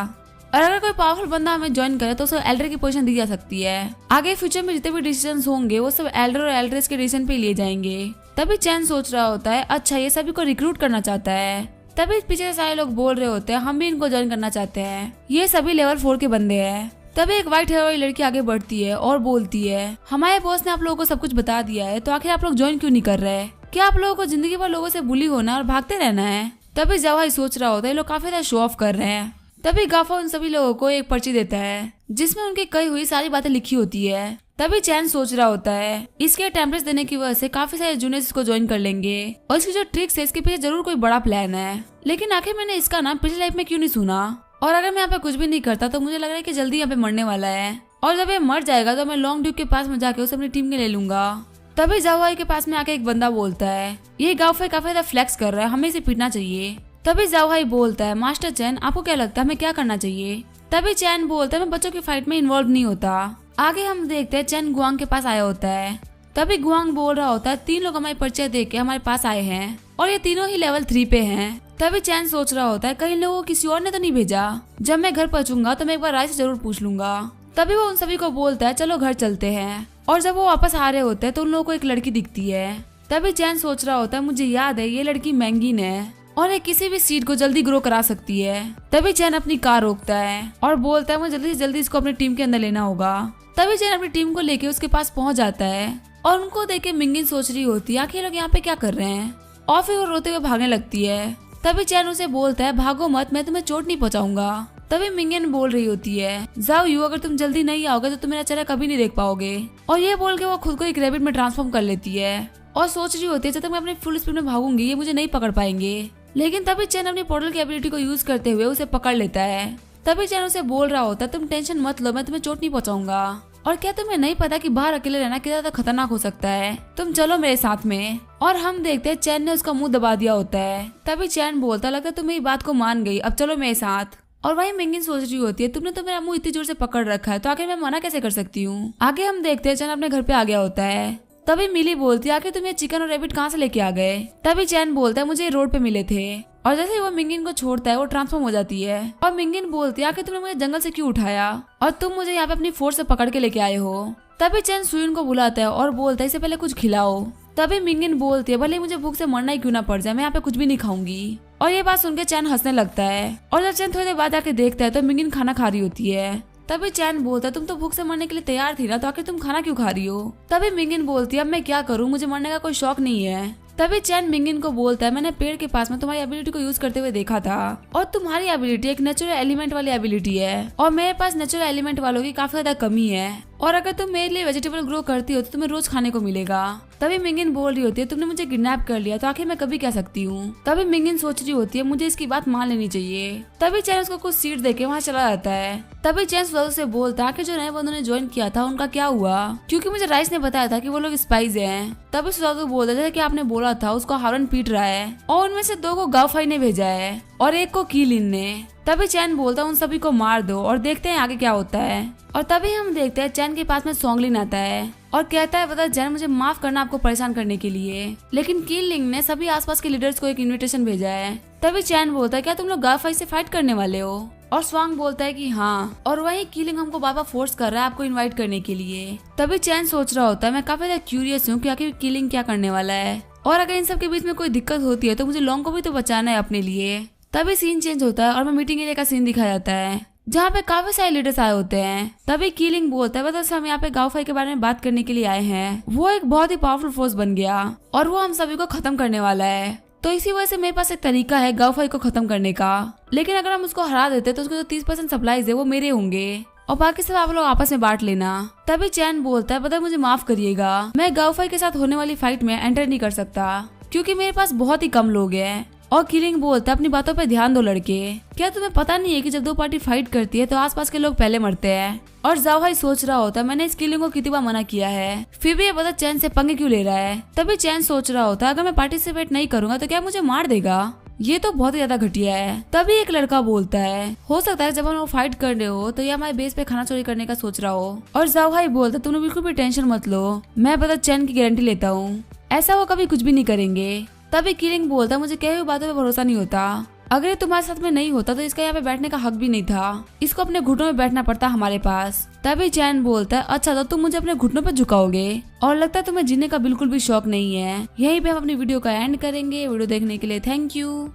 और अगर कोई पावरफुल बंदा हमें ज्वाइन करे तो उसे एल्डर की पोजीशन दी जा सकती है। आगे फ्यूचर में जितने भी डिसीजन होंगे वो सब एल्डर और एल्ड्रेस के डिसीजन पे लिए जाएंगे। तभी चैन सोच रहा होता है, अच्छा ये सभी को रिक्रूट करना चाहता है। तभी पीछे से सारे लोग बोल रहे होते हैं, हम भी इनको ज्वाइन करना चाहते हैं, ये सभी लेवल 4 के बंदे हैं। तभी एक व्हाइट हेयर वाली लड़की आगे बढ़ती है और बोलती है, हमारे बॉस ने आप लोगों को सब कुछ बता दिया है, तो आखिर आप लोग ज्वाइन क्यों नहीं कर रहे? क्या आप लोगों को जिंदगी भर लोगों से बुली होना और भागते रहना है? तभी जवाई सोच रहा होता है, ये लोग काफी ज्यादा शो ऑफ कर रहे हैं। तभी गाफा उन सभी लोगों को एक पर्ची देता है जिसमें उनकी कही हुई सारी बातें लिखी होती है। तभी चैन सोच रहा होता है, इसके टेम्पलेट्स देने की वजह से काफी सारे जूनियर्स इसको ज्वाइन कर लेंगे और इसकी जो ट्रिक्स है इसके पीछे जरूर कोई बड़ा प्लान है। लेकिन आखिर मैंने इसका नाम पिछली लाइफ में क्यों नहीं सुना? और अगर मैं यहाँ पे कुछ भी नहीं करता तो मुझे लग रहा है कि जल्दी यहाँ पे मरने वाला है, और जब ये मर जाएगा तो मैं लॉन्ग ड्यूक के पास में जाके उसे अपनी टीम के ले लूंगा। तभी जावाई के पास में आके एक बंदा बोलता है, ये गाफा काफी ज्यादा फ्लेक्स कर रहा है, हमें इसे पीटना चाहिए। तभी जावाई बोलता है, मास्टर चैन आपको क्या लगता है हमें क्या करना चाहिए? तभी चैन बोलता है, मैं बच्चों की फाइट में इन्वॉल्व नहीं होता। आगे हम देखते हैं चैन गुआंग के पास आया होता है। तभी गुआंग बोल रहा होता है, 3 लोग हमारी परिचय देख के हमारे पास आए हैं और ये तीनों ही लेवल 3 पे हैं। तभी चैन सोच रहा होता है, कहीं लोगों को किसी और ने तो नहीं भेजा। जब मैं घर पहुंचूंगा तो मैं एक बार राय से जरूर पूछ लूंगा। तभी वो उन सभी को बोलता है, चलो घर चलते हैं। और जब वो वापस आ रहे होते हैं तो उन लोगों को एक लड़की दिखती है। तभी चैन सोच रहा होता है, मुझे याद है ये लड़की मैंगीन है और ये किसी भी सीड को जल्दी ग्रो करा सकती है। तभी चैन अपनी कार रोकता है और बोलता है, मुझे जल्दी से जल्दी इसको अपनी टीम के अंदर लेना होगा। तभी चैन अपनी टीम को लेके उसके पास पहुंच जाता है और उनको देख के मिंगिन सोच रही होती है, आखिर लोग यहाँ पे क्या कर रहे हैं, और फिर वो रोते हुए भागने लगती है। तभी चैन उसे बोलता है, भागो मत, मैं तुम्हें चोट नहीं पहुंचाऊंगा। तभी मिंगिन बोल रही होती है, जाओ यू, अगर तुम जल्दी नहीं आओगे तो तुम मेरा चेहरा कभी नहीं देख पाओगे। और ये बोल के वो खुद को एक रैबिट में ट्रांसफॉर्म कर लेती है और सोच रही होती है, जब तक मैं अपनी फुल स्पीड में भागूंगी ये मुझे नहीं पकड़ पाएंगे। लेकिन तभी चैन अपनी पोर्टल की एबिलिटी को यूज करते हुए उसे पकड़ लेता है। तभी चैन उसे बोल रहा होता है, तुम टेंशन मत लो, मैं तुम्हें चोट नहीं पहुंचाऊंगा। और क्या तुम्हें नहीं पता कि बाहर अकेले रहना कितना ज्यादा खतरनाक हो सकता है? तुम चलो मेरे साथ में। और हम देखते हैं चैन ने उसका मुंह दबा दिया होता है। तभी चैन बोलता, लगता है तुम मेरी बात को मान गई, अब चलो मेरे साथ। और वही मिंगिन सोच रही होती है, तुमने तो मेरा मुंह इतनी जोर से पकड़ रखा है तो आखिर मैं मना कैसे कर सकती हूँ। आगे हम देखते हैं चैन अपने घर पे आ गया होता है। तभी मिली बोलती है, आखिर तुम ये चिकन और रैबिट कहाँ से लेके आ गए? तभी चैन बोलता है, मुझे रोड पे मिले थे। और जैसे ही वो मिंगिन को छोड़ता है वो ट्रांसफॉर्म हो जाती है। और मिंगिन बोलती है, आखिर तुमने मुझे जंगल से क्यों उठाया और तुम मुझे यहाँ पे अपनी फोर्स से पकड़ के लेके आए हो? तभी चैन सुयुन को बुलाता है और बोलता है, इससे पहले कुछ खिलाओ। तभी मिंगिन बोलती है, भले मुझे भूख से मरना ही क्यों ना पड़ जाए, मैं यहाँ पे कुछ भी नहीं खाऊंगी। और ये बात सुनकर चैन हंसने लगता है। और जब चैन थोड़ी देर बाद आके देखता है तो मिंगिन खाना खा रही होती है। तभी चैन बोलता है, तुम तो भूख से मरने के लिए तैयार थी ना, तो आखिर तुम खाना क्यों खा रही हो? तभी मिंगिन बोलती है, अब मैं क्या करूँ, मुझे मरने का कोई शौक नहीं है। तभी चैन मिंगिन को बोलता है, मैंने पेड़ के पास में तुम्हारी एबिलिटी को यूज करते हुए देखा था और तुम्हारी एबिलिटी एक नेचुरल एलिमेंट वाली एबिलिटी है और मेरे पास नेचुरल एलिमेंट वालों की काफी ज्यादा कमी है और अगर तुम मेरे लिए वेजिटेबल ग्रो करती हो तो तुम्हें रोज खाने को मिलेगा। तभी मिंगिन बोल रही होती है, तुमने मुझे किडनैप कर लिया तो आखिर मैं कभी कह सकती हूँ। तभी मिंगिन सोच रही होती है, मुझे इसकी बात मान लेनी चाहिए। तभी चैन उसको कुछ सीट देके वहाँ चला जाता है। तभी चैन सुजातो से बोलता है कि जो नए बंदों ने ज्वाइन किया था उनका क्या हुआ, क्योंकि मुझे राइस ने बताया था कि वो लोग स्पाइस हैं। तभी सुजातो बोलता है, जैसे कि आपने बोला था उसको हारन पीट रहा है और उनमें से 2 को गाफाई ने भेजा है और 1 को कीलिन ने। तभी चैन बोलता है, उन सभी को मार दो और देखते हैं आगे क्या होता है। और तभी हम देखते हैं चैन के पास में सोंगलिन आता है और कहता है, पता चैन मुझे माफ करना आपको परेशान करने के लिए, लेकिन कीलिंग ने सभी आसपास के लीडर्स को एक इनविटेशन भेजा है। तभी चैन बोलता है, क्या तुम लोग गाफाई से फाइट करने वाले हो? और स्वांग बोलता है कि हाँ, और वही कीलिंग हमको बाबा फोर्स कर रहा है आपको इनवाइट करने के लिए। तभी चैन सोच रहा होता है, मैं काफी ज्यादा क्यूरियस हूँ कि आखिर कीलिंग क्या करने वाला है और अगर इन सब के बीच में कोई दिक्कत होती है तो मुझे लॉन्ग को भी तो बचाना है अपने लिए। तभी सीन चेंज होता है और मैं मीटिंग एरिया का सीन दिखाया जाता है जहाँ पे काफी सारे लीडर्स आए होते हैं। तभी कीलिंग बोलता है, बस हम यहाँ पे गाफाई के बारे में बात करने के लिए आए हैं। वो एक बहुत ही पावरफुल फोर्स बन गया और वो हम सभी को खत्म करने वाला है, तो इसी वजह से मेरे पास एक तरीका है गाफाई को खत्म करने का, लेकिन अगर हम उसको हरा देते तो उसको जो 30% सप्लाईज है वो मेरे होंगे और बाकी सब आप लोग आपस में बांट लेना। तभी चैन बोलता है, पता मुझे माफ करिएगा, मैं गाफाई के साथ होने वाली फाइट में एंटर नहीं कर सकता क्योंकि मेरे पास बहुत ही कम लोग हैं। और कीलिंग बोलता है, अपनी बातों पे ध्यान दो लड़के, क्या तुम्हें पता नहीं है कि जब 2 पार्टी फाइट करती है तो आसपास के लोग पहले मरते हैं? और जाओहाई सोच रहा होता है, मैंने इस कीलिंग को कितनी बार मना किया है, फिर भी ये बता चैन से पंगे क्यों ले रहा है? तभी चैन सोच रहा होता है, अगर मैं पार्टिसिपेट नहीं करूंगा तो क्या मुझे मार देगा? ये तो बहुत ही ज्यादा घटिया है। तभी एक लड़का बोलता है, हो सकता है जब हम लोग फाइट कर रहे हो तो ये हमारे बेस पे खाना चोरी करने का सोच रहा हो। और जाओ भाई बोलता, तुमने बिल्कुल भी टेंशन मत लो, मैं पता चैन की गारंटी लेता हूँ, ऐसा वो कभी कुछ भी नहीं करेंगे। तभी किलिंग बोलता, मुझे कई हुई बातों पे भरोसा नहीं होता, अगर ये तुम्हारे साथ में नहीं होता तो इसका यहाँ पे बैठने का हक भी नहीं था, इसको अपने घुटनों में बैठना पड़ता हमारे पास। तभी चैन बोलता है, अच्छा तो तुम मुझे अपने घुटनों पे झुकाओगे और लगता है तुम्हें जीने का बिल्कुल भी शौक नहीं है। यहीं पे हम अपनी वीडियो का एंड करेंगे। वीडियो देखने के लिए थैंक यू।